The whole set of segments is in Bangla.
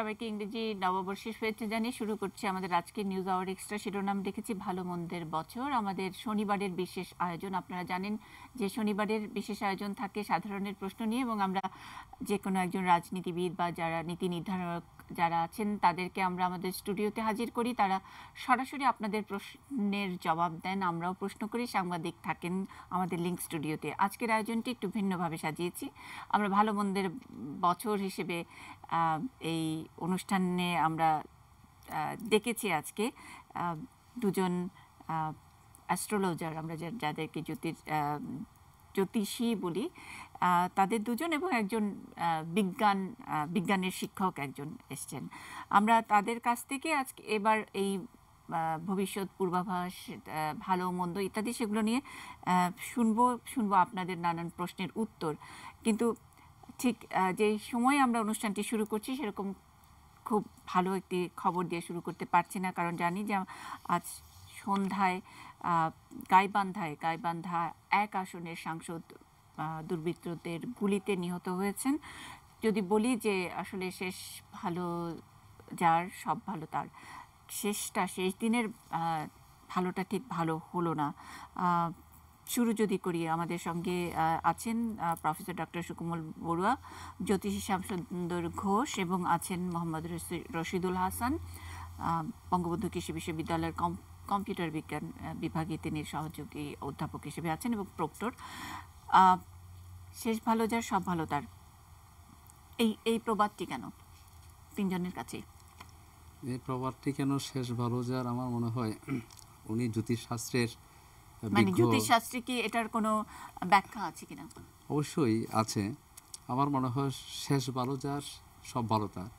সবাইকে ইংরেজি নববর্ষের শুভেচ্ছা জানিয়ে শুরু করছি আমাদের আজকের নিউজ আওয়ার এক্সট্রা। শিরোনাম রেখেছি ভালো মন্দের বছর। আমাদের শনিবারের বিশেষ আয়োজন, আপনারা জানেন যে শনিবারের বিশেষ আয়োজন থাকে সাধারণের প্রশ্ন নিয়ে, এবং আমরা যে কোনো একজন রাজনীতিবিদ বা যারা নীতি নির্ধারক যারা আছেন তাদেরকে আমরা আমাদের স্টুডিওতে হাজির করি। তারা সরাসরি আপনাদের প্রশ্নের জবাব দেন, আমরাও প্রশ্ন করি, সাংবাদিক থাকেন আমাদের লিঙ্ক স্টুডিওতে। আজকের আয়োজনটি একটু ভিন্নভাবে সাজিয়েছি। আমরা ভালো মন্দের বছর হিসেবে এই অনুষ্ঠানে আমরা ডেকেছি আজকে দুজন অ্যাস্ট্রোলজার, আমরা যাদেরকে জ্যোতিষী বলি, তাদের দুজন, এবং একজন বিজ্ঞানের শিক্ষক একজন এসছেন। আমরা তাদের কাছ থেকে আজকে এবার এই ভবিষ্যৎ পূর্বাভাস, ভালো মন্দ ইত্যাদি সেগুলো নিয়ে শুনবো আপনাদের নানান প্রশ্নের উত্তর। কিন্তু ঠিক যে সময় আমরা অনুষ্ঠানটি শুরু করছি সেরকম খুব ভালো একটি খবর দিয়ে শুরু করতে পারছি না, কারণ জানি যে আজ সন্ধ্যায় গাইবান্ধা 1 আসনের সাংসদ দুর্বৃত্তদের গুলিতে নিহত হয়েছেন। যদি বলি যে আসলে শেষ ভালো যার সব ভালো তার, শেষ দিনের ভালোটা ঠিক ভালো হলো না। শুরু যদি করি, আমাদের সঙ্গে আছেন প্রফেসর ডক্টর সুকোমল বড়ুয়া, জ্যোতিষী শ্যামসুন্দর ঘোষ, এবং আছেন মোহাম্মদ রশিদুল হাসান, বঙ্গবন্ধু কৃষি বিশ্ববিদ্যালয়ের কম্পিউটার বিজ্ঞান বিভাগে তিনি সহযোগী অধ্যাপক হিসেবে আছেন এবং প্রক্টর। শেষ ভালো যার সব ভালো তার, এই প্রবাদটি কেন তিনজনের কাছে? এই প্রবাদটি কেন শেষ ভালো যার, আমার মনে হয় উনি জ্যোতিষশাস্ত্রের জ্যোতিষশাস্ত্রে কি এটার কোনো ব্যাখ্যা আছে কিনা? অবশ্যই আছে। আমার মনে হয় শেষ ভালো যার সব ভালো তার।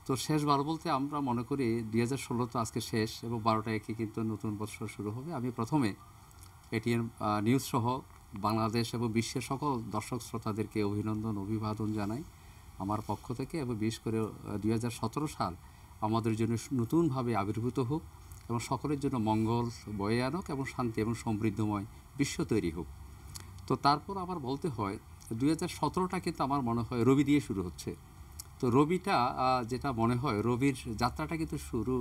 তো শেষ ভালো বলতে আমরা মনে করি 2016 তো আজকে শেষ, এবং 12টা একে কিন্তু নতুন বছর শুরু হবে। আমি প্রথমে এটিএন নিউজ সহ বাংলাদেশ এবং বিশ্বের সকল দর্শক শ্রোতাদেরকে অভিবাদন জানাই আমার পক্ষ থেকে, এবং বিশেষ করে 2017 সাল আমাদের জন্য নতুনভাবে আবির্ভূত হোক এবং সকলের জন্য মঙ্গল বয়ে আনুক এবং শান্তি এবং সমৃদ্ধময় বিশ্ব তৈরি হোক। তো তারপর আবার বলতে হয় 2017টা কিন্তু আমার মনে হয় রবি দিয়ে শুরু হচ্ছে। তো রবিটা যেটা মনে হয় রবির যাত্রাটা কিন্তু শুরু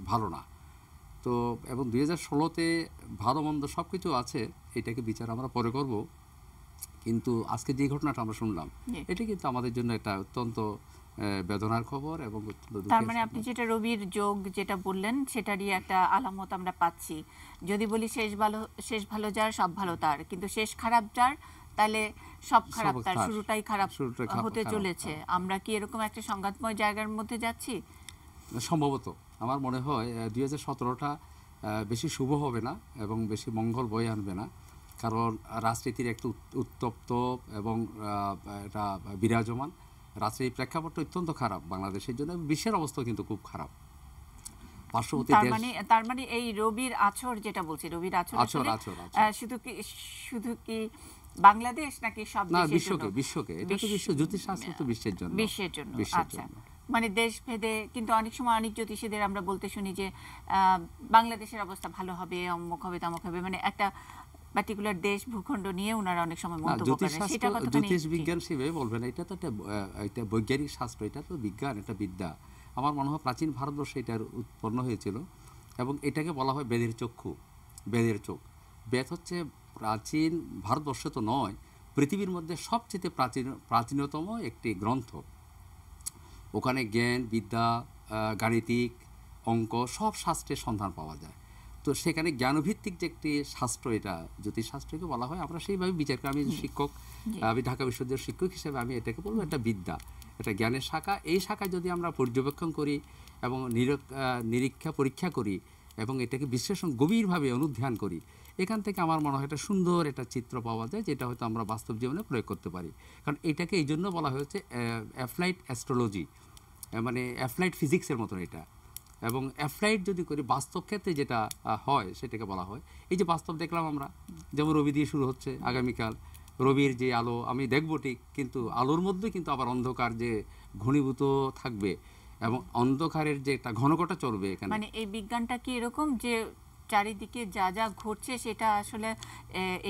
ভালো না। তো এবং 2016তে ভালো মন্দ সব কিছু আছে, এটাকে বিচার আমরা পরে করব। কিন্তু আজকে যে ঘটনাটা আমরা শুনলাম এটা কিন্তু আমাদের জন্য একটা অত্যন্ত বেদনার খবর। এবং তার মানে আপনি যেটা রবির যোগ যেটা বললেন সেটারই একটা আলামত আমরা পাচ্ছি। যদি বলি শেষ ভালো যার সব ভালো তার, কিন্তু শেষ খারাপ যার, তাহলে সব খারাপ তার, শুরুটাই খারাপ হতে চলেছে। আমরা কি এরকম একটা সংঘাতময় জায়গার মধ্যে যাচ্ছি? সম্ভবত আমার মনে হয় 2017টা বেশি শুভ হবে না এবং বেশি মঙ্গল বয়ে আনবে না, কারণ রাজনীতির একটু উত্তপ্ত এবং এটা বিরাজমান রাজনীতির প্রেক্ষাপটটা অত্যন্ত খারাপ বাংলাদেশের জন্য, বিশ্বের অবস্থা কিন্তু খুব খারাপ। তার মানে এই রবির আছর যেটা বলছি, রবির আছর শুধু কি বাংলাদেশ নাকি সব বিশ্বকে? এটা তো জ্যোতিষশাস্ত্র তো বিশ্বের জন্য। আচ্ছা, মানে দেশ ভেদে কিন্তু অনেক সময় অনেক জ্যোতিষীদের আমরা বলতে শুনি যে বাংলাদেশের অবস্থা ভালো হবে, অমুক হবে তমুক হবে, মানে একটা পার্টিকুলার দেশ ভূখণ্ড নিয়ে ওনারা অনেক সময় মন্তব্য করেন। সেটা কতখানি জ্যোতিষ বিজ্ঞান সেভাবে বলবেন, এটা তো একটা বৈজ্ঞানিক শাস্ত্র, এটা তো বিজ্ঞান, এটা বিদ্যা। আমার মনে হয় প্রাচীন ভারতবর্ষে এটার উৎপন্ন হয়েছিল, এবং এটাকে বলা হয় বেদের চোখ। বেদ হচ্ছে প্রাচীন ভারতবর্ষে তো নয়, পৃথিবীর মধ্যে সবচেয়ে প্রাচীনতম একটি গ্রন্থ। ওখানে জ্ঞান, বিদ্যা, গাণিতিক, অঙ্ক সব শাস্ত্রের সন্ধান পাওয়া যায়। তো সেখানে জ্ঞানভিত্তিক যে একটি শাস্ত্র, এটা জ্যোতিষশাস্ত্রকে বলা হয়। আমরা সেইভাবে বিচার করি। আমি শিক্ষক, আমি ঢাকা বিশ্ববিদ্যালয়ের শিক্ষক হিসেবে আমি এটাকে বলবো একটা বিদ্যা, এটা জ্ঞানের শাখা। এই শাখায় যদি আমরা পর্যবেক্ষণ করি এবং পরীক্ষা করি এবং এটাকে বিশ্লেষণ গভীরভাবে অনুধ্যান করি, এখান থেকে আমার মনে হয় একটা সুন্দর একটা চিত্র পাওয়া যায়, যেটা হয়তো আমরা বাস্তব জীবনে প্রয়োগ করতে পারি। কারণ এটাকে এই জন্য বলা হয়েছে অ্যাপ্লাইড অ্যাস্ট্রোলজি, মানে অ্যাপ্লাইড ফিজিক্সের মতন এটা। এবং অ্যাপ্লাইড যদি করি বাস্তব ক্ষেত্রে যেটা হয় সেটাকে বলা হয়। এই যে বাস্তব দেখলাম আমরা, যেমন রবি দিয়ে শুরু হচ্ছে আগামীকাল, রবির যে আলো আমি দেখব ঠিক, কিন্তু আলোর মধ্যে কিন্তু আবার অন্ধকার যে ঘনীভূত থাকবে এবং অন্ধকারের যে একটা ঘনঘটা চলবে এখানে। মানে এই বিজ্ঞানটা কি এরকম যে চারিদিকে যা যা ঘটছে সেটা আসলে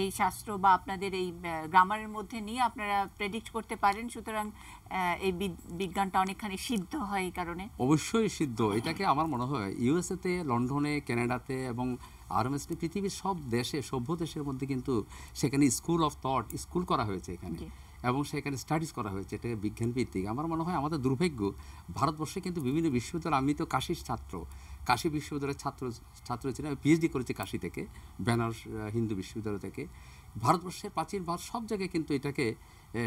এই শাস্ত্র বা আপনাদের এই গ্রামারের মধ্যে নিয়ে আপনারা প্রেডিক্ট করতে পারেন, সুতরাং এই বিজ্ঞানটা অনেকখানি সিদ্ধ হয় এই কারণে। অবশ্যই সিদ্ধ। এটাকে আমার মনে হয় ইউএসএতে, লন্ডনে, কানাডাতে এবং আরএমএসটি পৃথিবীর সব দেশে, সভ্য দেশের মধ্যে কিন্তু সেখানে স্কুল অফ থট স্কুল করা হয়েছে এখানে, এবং সেখানে স্টাডিজ করা হয়েছে, এটা বিজ্ঞান ভিত্তিক। আমার মনে হয় আমাদের দুর্ভাগ্য, ভারতবর্ষে কিন্তু বিভিন্ন বিশ্ববিদ্যালয়, আমি তো কাশীর ছাত্র, কাশী বিশ্ববিদ্যালয়ের ছাত্র ছিলাম, পিএইচডি করেছি কাশী থেকে, বেনারস হিন্দু বিশ্ববিদ্যালয় থেকে। ভারতবর্ষের প্রাচীন ভারত সব জায়গায় কিন্তু এটাকে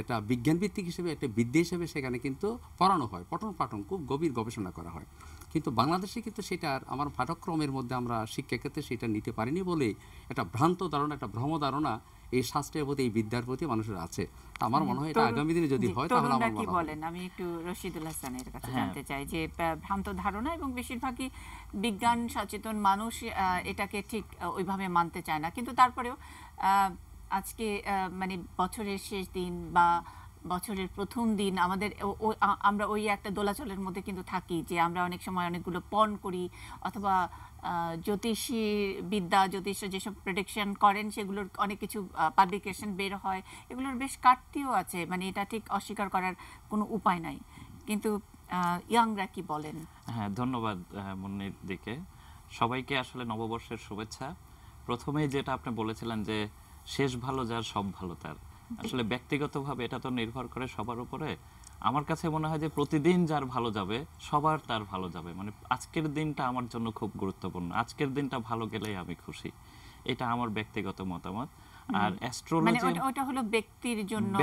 একটা বিজ্ঞান ভিত্তিক হিসেবে, একটা বিদ্যা হিসেবে সেখানে কিন্তু পড়ানো হয়, পঠন পাঠন খুব গভীর গবেষণা করা হয়। কিন্তু বাংলাদেশে কিন্তু সেটার আমার পাঠ্যক্রমের মধ্যে আমরা শিক্ষাক্ষেত্রে সেটা নিতে পারিনি বলে একটা ভ্রান্ত ধারণা, একটা ভ্রম ধারণা এই শাস্ত্রের প্রতি, এই বিদ্যার প্রতি মানুষের আছে। আমার মনে হয় এটা আগামী দিনে যদি হয় তাহলে আমার কি বলেন, আমি একটু রশিদুল হাসানের কাছে জানতে চাই যে ভ্রান্ত ধারণা এবং বেশিরভাগই বিজ্ঞান সচেতন মানুষ এটাকে ঠিক ওইভাবে মানতে চায় না, কিন্তু তারপরেও আজকে মানে বছরের শেষ দিন বা বছরের প্রথম দিন আমাদের আমরা ওই একটা দোলাচলের মধ্যে কিন্তু থাকি যে আমরা অনেক সময় অনেকগুলো পণ করি, অথবা জ্যোতিষী বিদ্যা, জ্যোতিষ যেসব প্রেডিকশন করেন সেগুলোর অনেক কিছু পাবলিকেশন বের হয়, এগুলোর বেশ কাটতিও আছে, মানে এটা ঠিক অস্বীকার করার কোনো উপায় নাই। কিন্তু ইয়াংরা কি বলেন? হ্যাঁ, ধন্যবাদ মুন্নির দিকে। সবাইকে আসলে নববর্ষের শুভেচ্ছা। প্রথমেই যেটা আপনি বলেছিলেন যে শেষ ভালো যার সব ভালো তার, আসলে ব্যক্তিগতভাবে এটা তো নির্ভর করে সবার উপরে। আমার কাছে মনে হয় যে প্রতিদিন যার ভালো যাবে সবার তার ভালো যাবে, মানে আজকের দিনটা আমার জন্য খুব গুরুত্বপূর্ণ, আজকের দিনটা ভালো গেলেই আমি খুশি, এটা আমার ব্যক্তিগত মতামত। আর অ্যাস্ট্রোলজি মানে ওটা হলো ব্যক্তির জন্য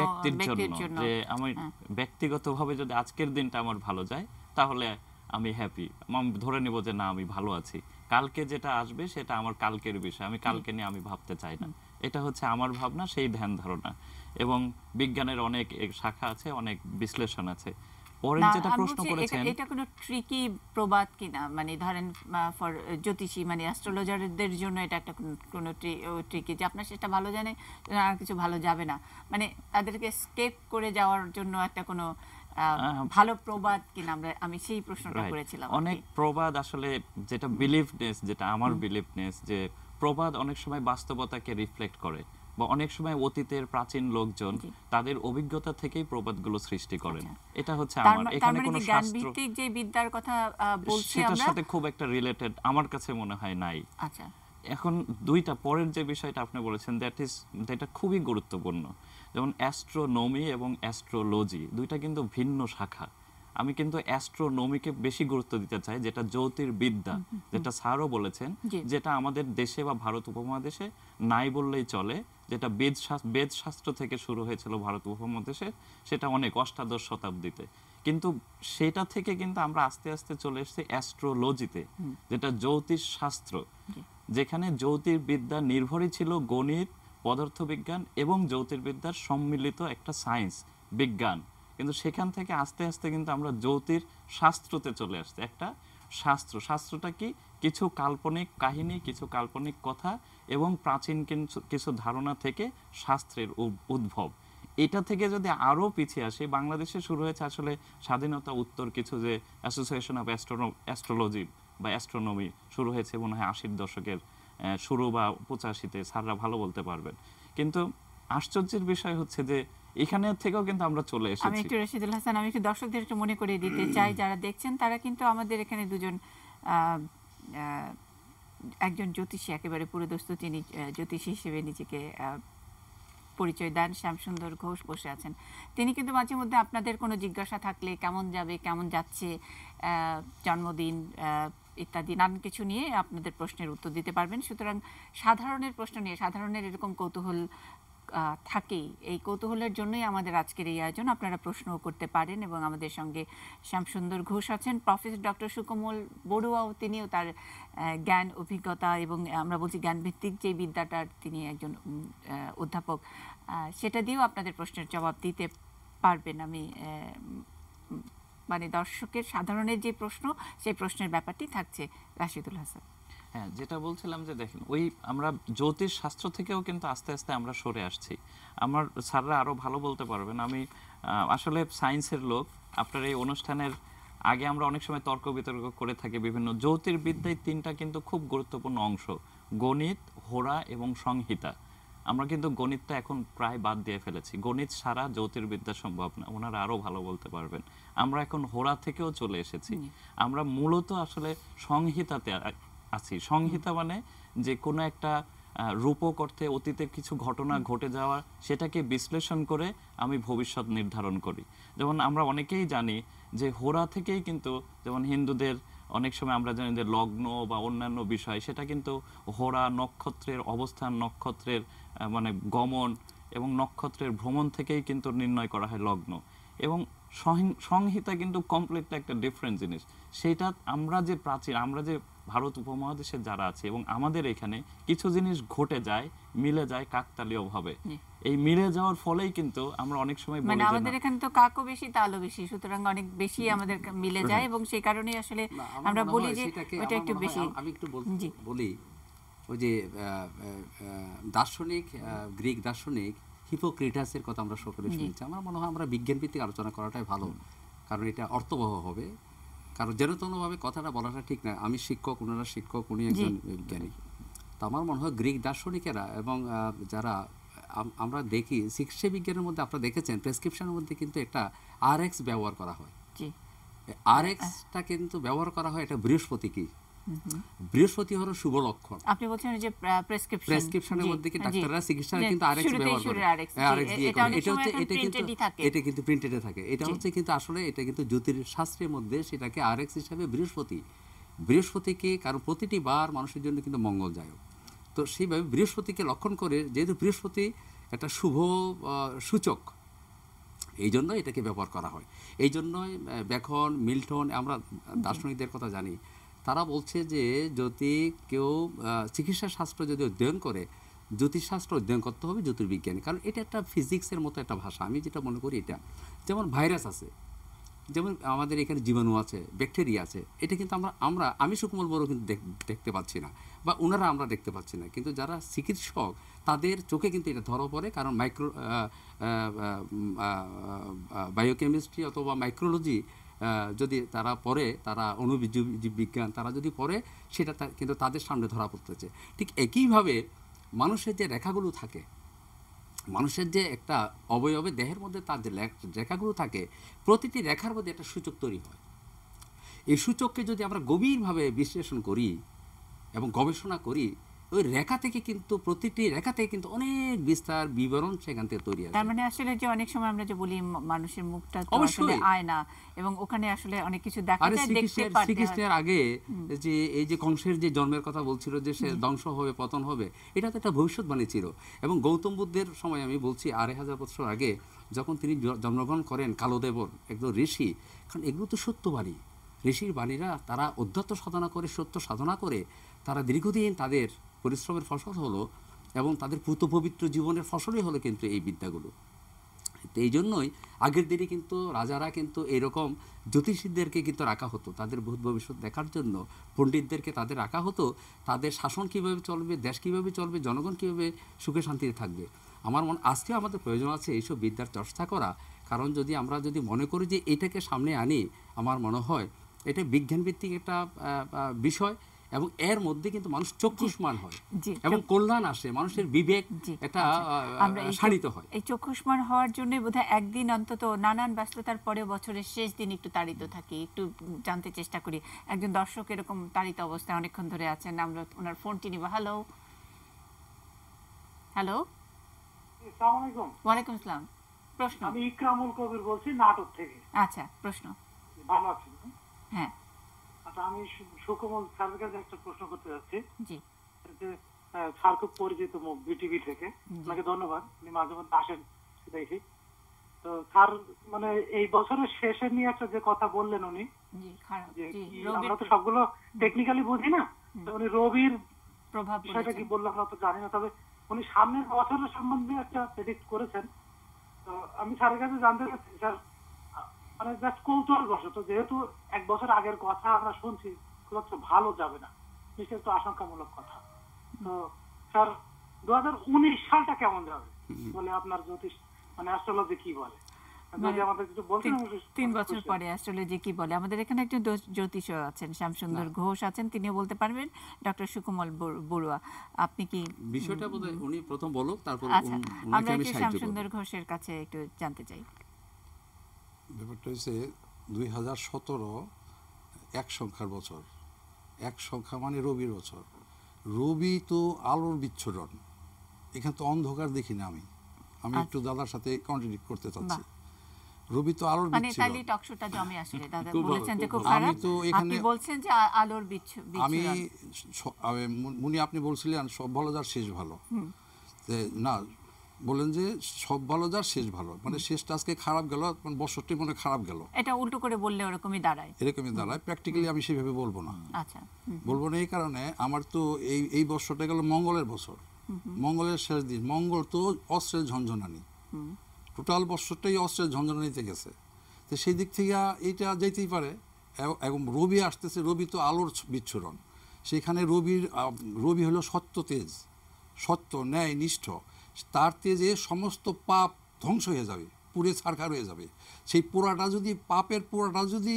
যে আমি ব্যক্তিগতভাবে যদি আজকের দিনটা আমার ভালো যায় তাহলে আমি হ্যাপি, আমি ধরে নিব যে না আমি ভালো আছি, কালকে যেটা আসবে সেটা আমার কালকের বিষয়, আমি কালকে নিয়ে আমি ভাবতে চাই না। এটা হচ্ছে আমার ভাবনা, সেই ধ্যান ধারণা। এবং বিজ্ঞানের অনেক শাখা আছে, অনেক বিশ্লেষণ আছে। পরে যেটা প্রশ্ন করেছেন, এটা কোনো ট্রিকি প্রবাদ কিনা, মানে ধরেন ফর জ্যোতিষী মানে অ্যাস্ট্রোলজারদের জন্য এটা একটা কোনো ট্রিকি যে আপনার সেটা ভালো জানে আর কিছু ভালো যাবে না, মানে তাদেরকে স্কেপ করে যাওয়ার জন্য একটা কোনো ভালো প্রবাদ কিনা, আমি সেই প্রশ্নটা করেছিলাম। অনেক প্রবাদ আসলে যেটা বিলিভনেস, যেটা আমার বিলিভনেস, যে প্রবাদ অনেক সময় বাস্তবতাকে রিফ্লেক্ট করে, বা অনেক সময় অতীতের প্রাচীন লোকজন তাদের অভিজ্ঞতা থেকেই প্রবাদগুলো সৃষ্টি করেন। এটা হচ্ছে আমার এখানে কোনো জ্ঞানভিত্তিক যে বিদ্যার কথা বলছি আমরা, সেটার সাথে খুব একটা রিলেটেড আমার কাছে মনে হয় নাই। আচ্ছা, এখন দুইটা পরের যে বিষয়টা আপনি বলেছেন যেটা খুবই গুরুত্বপূর্ণ, যেমন অ্যাস্ট্রোনমি এবং অ্যাস্ট্রোলজি দুইটা কিন্তু ভিন্ন শাখা। আমি কিন্তু অ্যাস্ট্রোনমিকে বেশি গুরুত্ব দিতে চাই, যেটা জ্যোতির্বিদ্যা, যেটা স্যারও বলেছেন, যেটা আমাদের দেশে বা ভারত উপমহাদেশে নাই বললেই চলে, যেটা বেদ শাস্ত্র থেকে শুরু হয়েছিল ভারত উপমহাদেশে, সেটা অনেক অষ্টাদশ শতাব্দীতে। কিন্তু সেটা থেকে কিন্তু আমরা আস্তে আস্তে চলে এসেছি অ্যাস্ট্রোলজিতে, যেটা জ্যোতিষ শাস্ত্র, যেখানে জ্যোতির্বিদ্যা নির্ভরই ছিল গণিত, পদার্থবিজ্ঞান এবং জ্যোতির্বিদ্যার সম্মিলিত একটা সায়েন্স, বিজ্ঞান। কিন্তু সেখান থেকে আস্তে আস্তে কিন্তু আমরা জ্যোতির শাস্ত্রতে চলে আসছে, একটা শাস্ত্রটা কি, কিছু কাল্পনিক কাহিনী, কিছু কাল্পনিক কথা এবং প্রাচীন কিছু ধারণা থেকে শাস্ত্রের উদ্ভব। এটা থেকে যদি আরো পিছিয়ে আসি, বাংলাদেশে শুরু হয়েছে আসলে স্বাধীনতা উত্তর কিছু যে অ্যাসোসিয়েশন অফ অ্যাস্ট্রোলজি বা অ্যাস্ট্রোনমি শুরু হয়েছে মনে হয় ৮০ দশকের শুরু বা ৮৫-তে, স্যাররা ভালো বলতে পারবেন। কিন্তু আশ্চর্যের বিষয় হচ্ছে যে এখানে থেকেও কিন্তু আমরা চলে এসেছি। আমি একটু রশিদুল হাসান, আমি একটু দর্শকদের একটু মনে করিয়ে দিতে চাই, যারা দেখছেন তারা কিন্তু আমাদের এখানে দুজন, একজন জ্যোতিষী একেবারে পুরোদস্ত, তিনি জ্যোতিষী হিসেবে নিজেকে পরিচয় দেন, শ্যামসুন্দর ঘোষ বসে আছেন। তিনি কিন্তু মাঝে মধ্যে আপনাদের কোনো জিজ্ঞাসা থাকলে কেমন যাবে, কেমন যাচ্ছে, জন্মদিন ইত্যাদি নানান কিছু নিয়ে আপনাদের প্রশ্নের উত্তর দিতে পারবেন। সুতরাং সাধারণের প্রশ্ন নিয়ে, সাধারণের এরকম কৌতূহল থাকেই, এই কৌতূহলের জন্যই আমাদের আজকের এই আয়োজন। আপনারা প্রশ্নও করতে পারেন এবং আমাদের সঙ্গে শ্যামসুন্দর ঘোষ আছেন, প্রফেসর ডক্টর সুকোমল বড়ুয়াও, তিনিও তার জ্ঞান অভিজ্ঞতা এবং আমরা বলছি জ্ঞানভিত্তিক যে বিদ্যাটার তিনি একজন অধ্যাপক, সেটা দিয়েও আপনাদের প্রশ্নের জবাব দিতে পারবেন। আমি মানে দর্শকের সাধারণের যে প্রশ্ন, সেই প্রশ্নের ব্যাপারটি থাকছে। রাশিদুল হাসান। হ্যাঁ, যেটা বলছিলাম যে দেখেন, ওই আমরা জ্যোতিষ শাস্ত্র থেকেও কিন্তু আস্তে আস্তে আমরা সরে আসছি। আমার স্যাররা আরো ভালো বলতে পারবেন, আমি আসলে সায়েন্সের লোক। আপনার এই অনুষ্ঠানের আগে আমরা অনেক সময় তর্ক বিতর্ক করে থাকি বিভিন্ন জ্যোতির্বিদ্যায় তিনটা কিন্তু খুব গুরুত্বপূর্ণ অংশ, গণিত, হোরা এবং সংহিতা। আমরা কিন্তু গণিতটা এখন প্রায় বাদ দিয়ে ফেলেছি, গণিত সারা জ্যোতির্বিদ্যা সম্ভব না, ওনারা আরো ভালো বলতে পারবেন। আমরা এখন হোরা থেকেও চলে এসেছি, আমরা মূলত আসলে সংহিতাতে আছি। সংহিতা মানে যে কোনো একটা রূপক অর্থে অতীতের কিছু ঘটনা ঘটে যাওয়া, সেটাকে বিশ্লেষণ করে আমি ভবিষ্যৎ নির্ধারণ করি। যেমন আমরা অনেকেই জানি যে হোরা থেকেই কিন্তু, যেমন হিন্দুদের অনেক সময় আমরা জানি যে লগ্ন বা অন্যান্য বিষয়, সেটা কিন্তু হোরা নক্ষত্রের অবস্থান, নক্ষত্রের মানে গমন এবং নক্ষত্রের ভ্রমণ থেকেই কিন্তু নির্ণয় করা হয় লগ্ন। এবং সংহিতা কিন্তু কমপ্লিটলি একটা ডিফারেন্ট জিনিস। সেটা আমরা যে প্রাচীন, আমরা যে ভারত উপমহাদেশে যারা আছে এবং আমাদের এখানে কিছু জিনিস ঘটে যায়, মিলে যায় কাকতালীয় ভাবে। এই মিলে যাওয়ার ফলেই কিন্তু আমরা অনেক সময় বলি মানে যে আমাদের এখানে তো কাকও বেশি তালও বেশি, সুতরাং অনেক বেশি আমাদের মিলে যায় এবং সেই কারণেই আসলে আমরা বলি যে ওটা একটু বেশি। আমি একটু বলি, ওই যে দার্শনিক, গ্রিক দার্শনিক হিপোক্রেটাসের কথা আমরা সকলে শুনেছি। আমার মনে হয় আমরা বিজ্ঞান ভিত্তিক আলোচনা করাটাই ভালো, কারণ এটা অর্থবহ হবে। কারণ যেন তেনভাবে কথাটা বলাটা ঠিক না। আমি শিক্ষক, ওনারা শিক্ষক, উনি একজন বিজ্ঞানী। তো আমার মনে হয় গ্রিক দার্শনিকেরা এবং যারা আমরা দেখি চিকিৎসা বিজ্ঞানের মধ্যে, আপনারা দেখেছেন প্রেসক্রিপশনের মধ্যে কিন্তু একটা RX ব্যবহার করা হয়। RXটা কিন্তু ব্যবহার করা হয়, এটা বৃহস্পতি কি, বৃহস্পতি হলো শুভ লক্ষণ। আপনি বলছেন যে প্রেসক্রিপশনের মধ্যে কি ডাক্তাররা চিকিৎসার কিন্তু RX ব্যবহার করে, RX দিয়ে করে। এটা হচ্ছে, এটা কিন্তু প্রিন্টেডে থাকে। এটা হচ্ছে কিন্তু আসলে এটা কিন্তু জ্যোতিষশাস্ত্রের মধ্যে সেটাকে RX হিসাবে বৃহস্পতিকে, কারণ প্রতিটি বার মানুষের জন্য কিন্তু মঙ্গলদায়ক। তো সেইভাবে বৃহস্পতিকে লক্ষণ করে, যেহেতু বৃহস্পতি একটা শুভ সূচক, এই জন্য এটাকে ব্যবহার করা হয়। এই জন্যই বেকন, মিল্টন, আমরা দার্শনিকদের কথা জানি, তারা বলছে যে যদি কেউ চিকিৎসা শাস্ত্র যদি অধ্যয়ন করে, জ্যোতিষশাস্ত্র অধ্যয়ন করতে হবে জ্যোতির্বিজ্ঞানী, কারণ এটা একটা ফিজিক্সের মতো একটা ভাষা। আমি যেটা মনে করি, এটা যেমন ভাইরাস আছে, যেমন আমাদের এখানে জীবাণু আছে, ব্যাকটেরিয়া আছে, এটা কিন্তু আমি সুকুমার বড় কিন্তু দেখতে পাচ্ছি না, বা ওনারা আমরা দেখতে পাচ্ছি না, কিন্তু যারা চিকিৎসক তাদের চোখে কিন্তু এটা ধরা পড়ে। কারণ বায়োকেমিস্ট্রি অথবা মাইক্রোলজি যদি তারা পড়ে, তারা অণুজীব বিজ্ঞান তারা যদি পড়ে, সেটা কিন্তু তাদের সামনে ধরা পড়তেছে। ঠিক একইভাবে মানুষের যে রেখাগুলো থাকে, মানুষের যে একটা অবয়বে দেহের মধ্যে তার যে রেখাগুলো থাকে, প্রতিটি রেখার মধ্যে একটা সূচক তৈরি হয়। এই সূচককে যদি আমরা গভীরভাবে বিশ্লেষণ করি এবং গবেষণা করি, ওই রেখা থেকে কিন্তু, প্রতিটি রেখা থেকে কিন্তু অনেক বিস্তার বিবরণ সেখান থেকে তৈরি হয়। তার মানে আসলে যে অনেক সময় আমরা যে বলি মানুষের মুখটা তো আসলে আয়না, এবং ওখানে আসলে অনেক কিছু দেখা যায়, দেখতে পারতে হয়। শ্রীকৃষ্ণের আগে যে এই যে কংসের যে জন্মের কথা বলছিল, যে সে ধ্বংস হবে, পতন হবে, এটা তো একটা ভবিষ্যৎবাণী ছিল। এবং গৌতম বুদ্ধের সময়, আমি বলছি 2500 বছর আগে যখন তিনি জন্মগ্রহণ করেন, কালদেবর একজন ঋষি, কারণ এগুলো তো সত্যবাণী। ঋষির বাণীরা, তারা অধ্যাত্ম সাধনা করে, সত্য সাধনা করে, তারা দীর্ঘদিন তাদের পরিশ্রমের ফসল হলো, এবং তাদের পুত পবিত্র জীবনের ফসলই হলো কিন্তু এই বিদ্যাগুলো। তো এই জন্যই আগের দিনে কিন্তু রাজারা কিন্তু এরকম জ্যোতিষীদেরকে কিন্তু রাখা হতো, তাদের ভূত ভবিষ্যৎ দেখার জন্য পণ্ডিতদেরকে তাদের রাখা হতো। তাদের শাসন কীভাবে চলবে, দেশ কীভাবে চলবে, জনগণ কীভাবে সুখে শান্তিতে থাকবে। আমার মনে আজকেও আমাদের প্রয়োজন আছে এইসব বিদ্যার চর্চা করা। কারণ আমরা যদি মনে করি যে এটাকে সামনে আনি, আমার মনে হয় এটা বিজ্ঞানভিত্তিক একটা বিষয়, এবং এর মধ্যে কিন্তু মানুষ চক্ষুষ্মান হয় এবং কল্যাণ আসে, মানুষের বিবেক এটা শানিত হয়। এই চক্ষুষ্মান হওয়ার জন্য বোধহয় একদিন অন্তত নানান ব্যস্ততার পরে বছরের শেষ দিন একটু তাড়িত থাকি, একটু জানতে চেষ্টা করি। একজন দর্শক এরকম তাড়িত অবস্থায় অনেকক্ষণ ধরে আছেন, আমরা ওনার ফোনটি নিব। হ্যালো হ্যালো, আসসালামু আলাইকুম। ওয়ালাইকুম আসসালাম। প্রশ্ন? আমি ইকরামুল কবির বলছি, নাটক থেকে। আচ্ছা, প্রশ্ন? ভালো আছেন? হ্যাঁ। আচ্ছা, আমি সুকমল স্যারের কাছে একটা প্রশ্ন করতে যাচ্ছি। জি। যে স্যার খুব পরিচিত মুখ বিটিভি থেকে, আপনাকে ধন্যবাদ, উনি মাঝে মধ্যে আসেন দেখি। তো স্যার মানে এই বছরের শেষে নিয়ে একটা যে কথা বললেন উনি, আমরা তো সবগুলো টেকনিক্যালি বুঝি না, তো উনি রবির প্রভাব বিষয়টা কি বললো আমরা তো জানি না, তবে উনি সামনের বছরের সম্বন্ধে একটা প্রেডিক্ট করেছেন। তো আমি স্যারের কাছে জানতে চাচ্ছি, স্যার মানে জাস্ট কৌতূহল বশত, যেহেতু এক বছর আগের কথা আমরা শুনছি, খুব একটা ভালো যাবে না, নিশ্চয়ই একটু আশঙ্কামূলক কথা। তো স্যার 2019 সালটা কেমন যাবে বলে আপনার জ্যোতিষ মানে অ্যাস্ট্রোলজি কি বলে? যদি আমাদের কিছু বলতেন আমি 3 বছর পরে অ্যাস্ট্রোলজি কি বলে। আমাদের এখানে একজন জ্যোতিষী আছেন, শ্যামসুন্দর ঘোষ আছেন, তিনিও বলতে পারবেন। ডক্টর সুকোমল বড়ুয়া, আপনি কি বিষয়টা বোধহয় উনি প্রথম বলুক, তারপর আচ্ছা, উনাকে আমরা আমি একটু সাহায্য করব। শ্যামসুন্দর ঘোষের কাছে একটু জানতে চাই। ব্যাপারটা হচ্ছে 2017 এক সংখ্যার বছর। এক সংখ্যা মানে রবির বছর। রবি তো আলোর বিচ্ছুরণ, এখানে তো অন্ধকার দেখি না আমি একটু দাদার সাথে কন্ট্রাডিক্ট করতে চাচ্ছি। রবি তো আলোর মানে বিচ্ছুরণ। তাহলে টকশোটা জমে আসলে দাদা খুব ভালো, বলেছেন যে খুব খুব ভালো। খারাপ, আমি তো এখানে- আপনি বলছেন যে আলোর আমি বিচ্ছুরণ। মুনি আপনি বলছিলেন সব ভালো যার শেষ ভালো, না বলেন যে সব ভালো যার শেষ ভালো, মানে শেষটা আজকে খারাপ গেল, মানে বছরটি মনে খারাপ গেল, এটা উল্টো করে বললে ওরকমই দাঁড়ায়। এরকমই দাঁড়ায়। প্র্যাকটিক্যালি আমি সেভাবে বলবো না। আচ্ছা, বলবো না এই কারণে, আমার তো এই বছরটা গেল মঙ্গলের বছর, মঙ্গলের শেষ দিন। মঙ্গল তো অস্ত্রের ঝঞ্ঝনানি, টোটাল বছরটাই অস্ত্রের ঝঞ্ঝনানিতে গেছে। তো সেই দিক থেকে এইটা যেতেই পারে। এবং রবি আসতেছে, রবি তো আলোর বিচ্ছুরণ। সেখানে রবি হলো সত্য তেজ, সত্য ন্যায় নিষ্ঠ। তার তেজে সমস্ত পাপ ধ্বংস হয়ে যাবে, পুড়ে ছারখার হয়ে যাবে। সেই পোড়াটা যদি, পাপের পোড়াটা যদি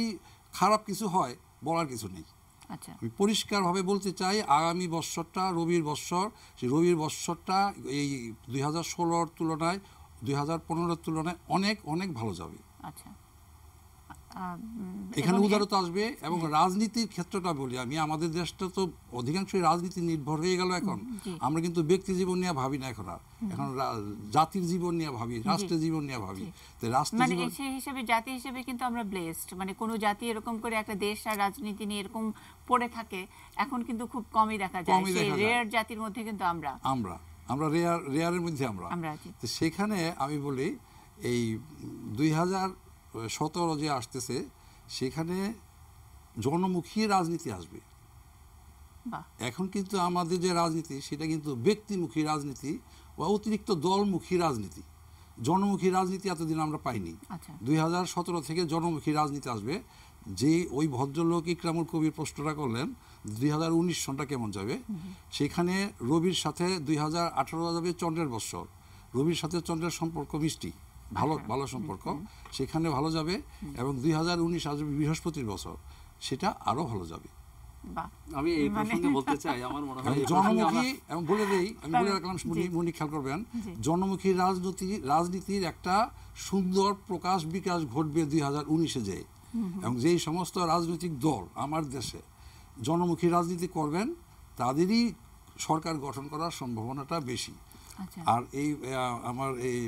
খারাপ কিছু হয়, বলার কিছু নেই। আচ্ছা, আমি পরিষ্কারভাবে বলতে চাই, আগামী বৎসরটা রবির বৎসর। সেই রবির বৎসরটা এই 2016-র তুলনায়, 2015-র তুলনায় অনেক অনেক ভালো যাবে। আচ্ছা। এখানে উদারতা আসবে। এবং রাজনীতির ক্ষেত্রটা বলি আমি, আমাদের দেশটা তো অধিকাংশই রাজনীতি নির্ভর হয়ে গেল এখন। আমরা কিন্তু ব্যক্তি জীবন নিয়ে ভাবি না এখন, এখন জাতির জীবন নিয়ে ভাবি, রাষ্ট্রের জীবন নিয়ে ভাবি। তো রাষ্ট্র মানে জীবন, সেই হিসেবে, জাতি হিসেবে কিন্তু আমরা ব্লেসড। মানে কোনো জাতি এরকম করে একটা দেশ আর রাজনীতি নিয়ে এরকম পড়ে থাকে এখন কিন্তু খুব কমই দেখা যায়। কমই সেই দেখা যায়। রেয়ার জাতির মধ্যে কিন্তু আমরা রেয়ারের মধ্যে আমরা। তো সেখানে আমি বলি এই 2017 যে আসতেছে, সেখানে জনমুখী রাজনীতি আসবে। বাহ, এখন কিন্তু আমাদের যে রাজনীতি, সেটা কিন্তু ব্যক্তিমুখী রাজনীতি বা অতিরিক্ত দলমুখী রাজনীতি। জনমুখী রাজনীতি এতদিন আমরা পাইনি। আচ্ছা। 2017 থেকে জনমুখী রাজনীতি আসবে। যে ওই ভদ্রলোক ইকরামুল কবির প্রশ্নটা করলেন 2019 সনটা কেমন যাবে, সেখানে রবির সাথে 2018 যাবে চন্দ্রের বৎসর। রবির সাথে চন্দ্রের সম্পর্ক মিষ্টি, ভালো ভালো সম্পর্ক, সেখানে ভালো যাবে। এবং 2019 আসবে বৃহস্পতির বছর, সেটা আরো ভালো যাবে। বাহ। আমি এই প্রসঙ্গে বলতে চাই, আমার মনে হয় এই প্রসঙ্গে জনমুখী, আমরা- এবং বলে দেই, আমি বলে রাখলাম, মনি খেয়াল করবেন, জনমুখী রাজনীতির একটা সুন্দর প্রকাশ বিকাশ ঘটবে 2019-এ যে। এবং যেই সমস্ত রাজনৈতিক দল আমার দেশে জনমুখী রাজনীতি করবেন, তাদেরই সরকার গঠন করার সম্ভাবনাটা বেশি। আচ্ছা। আর এই আমার এই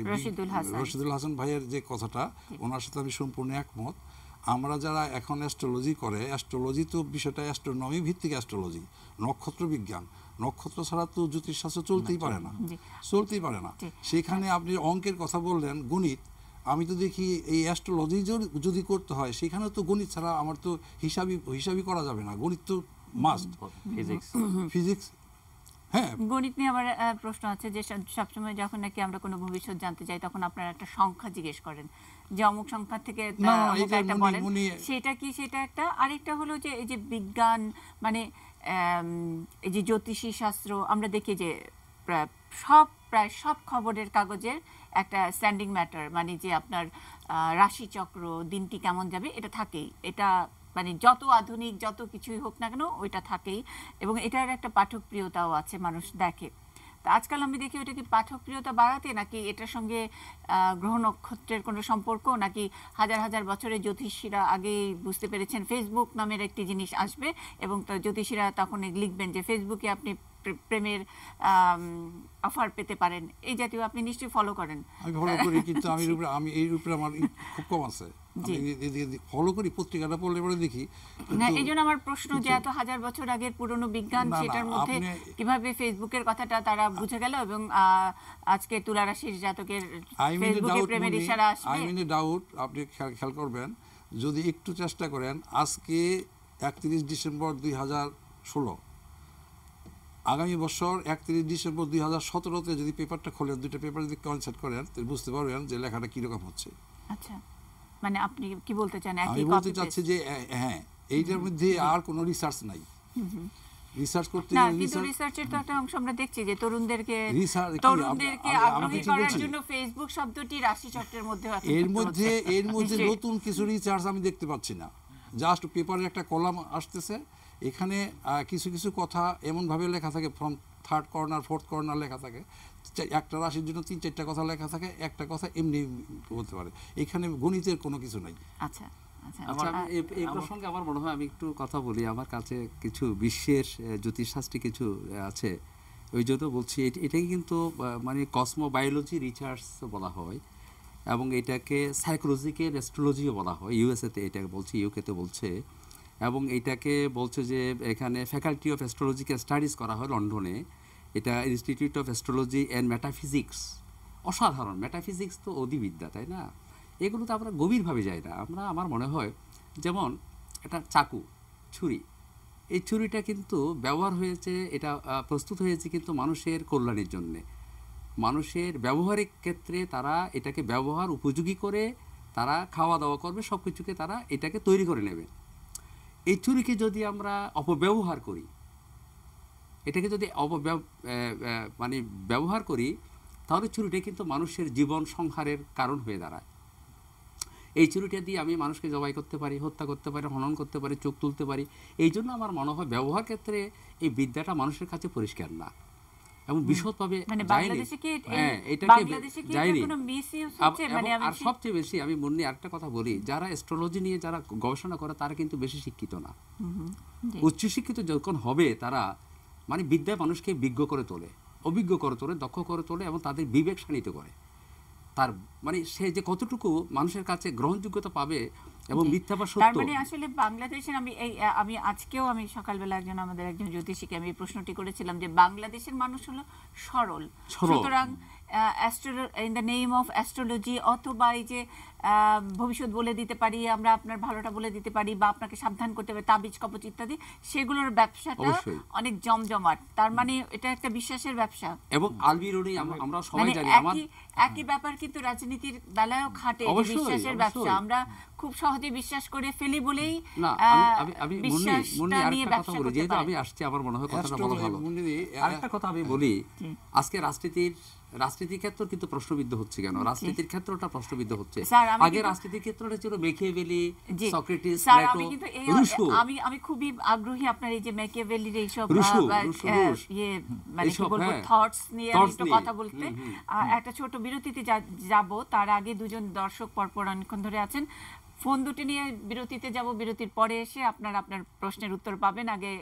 রশিদুল হাসান ভাইয়ের যে কথাটা, ওনার সাথে আমি সম্পূর্ণ একমত। আমরা যারা এখন অ্যাস্ট্রোলজি করে, অ্যাস্ট্রোলজি তো বিষয়টা অ্যাস্ট্রোনমি ভিত্তিক অ্যাস্ট্রোলজি, নক্ষত্র বিজ্ঞান। নক্ষত্র ছাড়া তো জ্যোতিষশাস্ত্র চলতেই পারে না, চলতেই পারে না। সেখানে আপনি অঙ্কের কথা বললেন, গণিত। আমি তো দেখি এই অ্যাস্ট্রোলজি যদি করতে হয়, সেখানে তো গণিত ছাড়া আমার তো হিসাবই করা যাবে না। গণিত তো মাস্ট, ফিজিক্স। হ্যাঁ, গণিত নিয়ে আমার প্রশ্ন আছে যে সবসময় যখন নাকি আমরা কোনো ভবিষ্যৎ জানতে চাই, তখন আপনারা একটা সংখ্যা জিজ্ঞেস করেন যে অমুক সংখ্যা থেকে অমুক একটা বলেন, সেটা কি? সেটা একটা। আরেকটা হলো যে এই যে বিজ্ঞান, মানে এই যে জ্যোতিষী শাস্ত্র, আমরা দেখি যে প্রায় সব খবরের কাগজের একটা স্ট্যান্ডিং ম্যাটার, মানে যে আপনার রাশিচক্র, দিনটি কেমন যাবে, এটা থাকেই। এটা মানে যত আধুনিক যত কিছুই হোক না কেন, ওইটা থাকেই। এবং এটার একটা পাঠকপ্রিয়তাও আছে, মানুষ দেখে। তো আজকাল আমি দেখি ওটা কি পাঠকপ্রিয়তা বাড়াতে, নাকি এটার সঙ্গে গ্রহ নক্ষত্রের কোনো সম্পর্ক, নাকি হাজার হাজার বছরের জ্যোতিষীরা আগেই বুঝতে পেরেছেন ফেসবুক নামের একটি জিনিস আসবে, এবং জ্যোতিষীরা তখন লিখবেন যে ফেসবুকে আপনি প্রেমের অফার পেতে পারেন, এই জাতীয়। আপনি নিশ্চয়ই ফলো করেন। আমি ফলো করি, কিন্তু আমি এই উপরে আমার খুব কম আছে। ফলো করি, পত্রিকাটা পড়লে পরে দেখি না। এই জন্য আমার প্রশ্ন যে এত হাজার বছর আগের পুরনো বিজ্ঞান, সেটার মধ্যে কিভাবে ফেসবুকের কথাটা তারা বুঝে গেল, এবং আজকে তুলা রাশির জাতকের ফেসবুকে প্রেমের ইশারা আসবে। I mean doubt. আপনি খেয়াল করবেন, যদি একটু চেষ্টা করেন, আজকে 31 ডিসেম্বর 2016, আগামী বছর 31 ডিসেম্বর 2017-তে যদি পেপারটা খোলেন, দুটো পেপার যদি কনসাল্ট করেন, তাহলে বুঝতে পারবেন যে লেখাটা কিরকম হচ্ছে। আচ্ছা, মানে আপনি কি বলতে চান? আমি বলতে চাচ্ছি যে হ্যাঁ, এইটার মধ্যে আর কোনো রিসার্চ নাই। রিসার্চ করতে না, গেলে কিন্তু রিসার্চের তো একটা অংশ আমরা দেখছি যে তরুণদেরকে Research কি? তরুণদেরকে আমি আগ্রহী কি করার বলছি? জন্য ফেসবুক শব্দটি রাশিচক্রের মধ্যে আছে। এর মধ্যে নতুন কিছু রিসার্চ আমি দেখতে পাচ্ছি না। জাস্ট পেপারে একটা কলাম আসতেছে, এখানে কিছু কিছু কথা এমনভাবে লেখা থাকে, from third corner fourth corner লেখা থাকে, একটা রাশির জন্য 3-4টা কথা লেখা থাকে, একটা কথা এমনি বলতে পারে। এখানে গণিতের কোনো কিছু নাই। আচ্ছা আচ্ছা আচ্ছা, আমি এই প্রসঙ্গে আমার মনে হয় আমি একটু কথা বলি। আমার কাছে কিছু বিশ্বের জ্যোতিষশাস্ত্রী কিছু আছে, ওই জন্য বলছি এটাকে কিন্তু মানে কসমোবায়োলজি রিসার্চ বলা হয়, এবং এটাকে সাইকোলজিক্যাল অ্যাস্ট্রোলজিও বলা হয়। ইউএসএতে এটাকে বলছে, ইউকেতে বলছে, এবং এটাকে বলছে যে এখানে ফ্যাকাল্টি অফ অ্যাস্ট্রোলজিক্যাল স্টাডিজ করা হয় লন্ডনে। এটা institute of astrology and metaphysics. অসাধারণ, মেটাফিজিক্স তো অধিবিদ্যা, তাই না? এগুলোতে আমরা গভীরভাবে যাই না। আমার মনে হয় যেমন একটা চাকু, ছুরি, এই ছুরিটা কিন্তু ব্যবহার হয়েছে, এটা প্রস্তুত হয়েছে কিন্তু মানুষের কল্যাণের জন্যে। মানুষের ব্যবহারিক ক্ষেত্রে তারা এটাকে ব্যবহার উপযোগী করে তারা খাওয়া দাওয়া করবে, সব কিছুকে তারা এটাকে তৈরি করে নেবে। এই ছুরিকে যদি আমরা অপব্যবহার করি, এটাকে যদি মানে ব্যবহার করি, তাহলে ছুরিটা কিন্তু মানুষের জীবন সংহারের কারণ হয়ে দাঁড়ায়। এই ছুরিটা দিয়ে আমি মানুষকে জবাই করতে পারি, হত্যা করতে পারি, হনন করতে পারি, চোখ তুলতে পারি। এই জন্য আমার মনে হয় ব্যবহার ক্ষেত্রে এই বিদ্যাটা মানুষের কাছে পরিষ্কার না, এবং বিশদভাবে যায়নি। আর সবচেয়ে বেশি আমি মনে আরেকটা কথা বলি, যারা অ্যাস্ট্রোলজি নিয়ে যারা গবেষণা করে তারা কিন্তু বেশি শিক্ষিত না। উচ্চশিক্ষিত যখন হবে তারা মানে বিদ্যায় মানুষকে বিজ্ঞ করে তোলে, অভিজ্ঞ করে তোলে, দক্ষ করে তোলে, এবং তাদের বিবেক শানিত করে। তার মানে সে যে কতটুকু মানুষের কাছে গ্রহণযোগ্যতা পাবে এবং মিথ্যা বা সত্য। তার মানে আসলে বাংলাদেশের আমি আজকেও আমি সকালবেলা আমাদের একজন জ্যোতিষীকে আমি এই প্রশ্নটি করেছিলাম যে বাংলাদেশের মানুষ হলো সরল, সুতরাং in the name of astrology অথবা এই যে ভবিষ্যৎ বলে দিতে পারি, আমরা আপনার ভালোটা বলে দিতে পারি, বা আপনাকে সাবধান করতে পারি, তাবিজ কবচ ইত্যাদি, সেগুলোর ব্যবসাটা অনেক জমজমাট। তার মানে এটা একটা বিশ্বাসের ব্যবসা। এবং আলবিরুনি আমরা সবাই জানি একই ব্যাপার কিন্তু রাজনীতির বেলায়ও খাটে, বিশ্বাসের ব্যবসা। আমরা খুব সহজে বিশ্বাস করে ফেলি বলেই যেহেতু আমি আসছি, আমার মনে হয় কথাটা বলা ভালো। আরেকটা কথা আমি বলি, আজকে রাজনীতির ক্ষেত্র কিন্তু প্রশ্নবিদ্ধ হচ্ছে কেন? রাজনীতির ক্ষেত্রটা প্রশ্নবিদ্ধ হচ্ছে। আগে রাজনীতির ক্ষেত্রটা ছিল মেকিয়াভেলি, সক্রেটিস, প্লেটো, রুশো। আমি খুবই আগ্রহী আপনার এই যে মেকিয়াভেলির এইসব থটস নিয়ে একটু কথা বলতে। একটা ছোট বিরতিতে যাব, তার আগে দুজন দর্শক পরপর অনেকক্ষণ ধরে আছেন। ফোন দুটি নিয়ে বিরতিতে যাব, বিরতির পরে এসে আপনার প্রশ্নের উত্তর পাবেন। আগে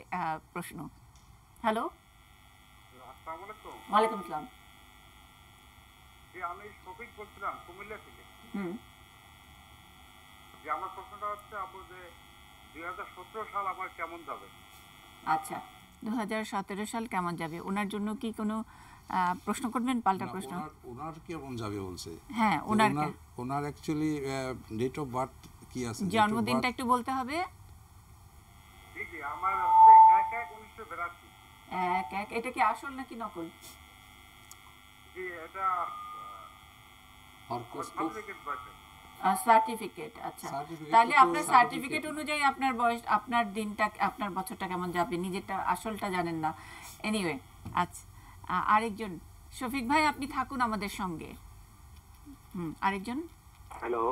প্রশ্ন। হ্যালো, ওয়ালাইকুম আসসালাম। আমি শফিক বলছিলাম কুমিল্লা থেকে। যে আমার প্রশ্নটা হচ্ছে আপু, যে 2017 সাল আমার কেমন যাবে? আচ্ছা, 2017 সাল কেমন যাবে? ওনার জন্য কি কোনো প্রশ্ন করবেন? পাল্টা প্রশ্ন। ওনার কেমন যাবে বলছে? হ্যাঁ, ওনার অ্যাকচুয়ালি ডেট অফ বার্থ কি আছে? জন্মদিনটা একটু বলতে হবে। জি জি, আমার হচ্ছে 1/1/1982। 1/1। এটা কি আসল নাকি নকল? জি, এটা সার্টিফিকেট। আচ্ছা, তাহলে আপনার সার্টিফিকেট অনুযায়ী আপনার বয়স, আপনার দিনটা, আপনার বছরটা কেমন যাবে, নিজেরটা আসলটা জানেন না। এনিওয়ে, আচ্ছা, আরেকজন শফিক ভাই, আপনি থাকুন আমাদের সঙ্গে। আরেকজন। হ্যালো।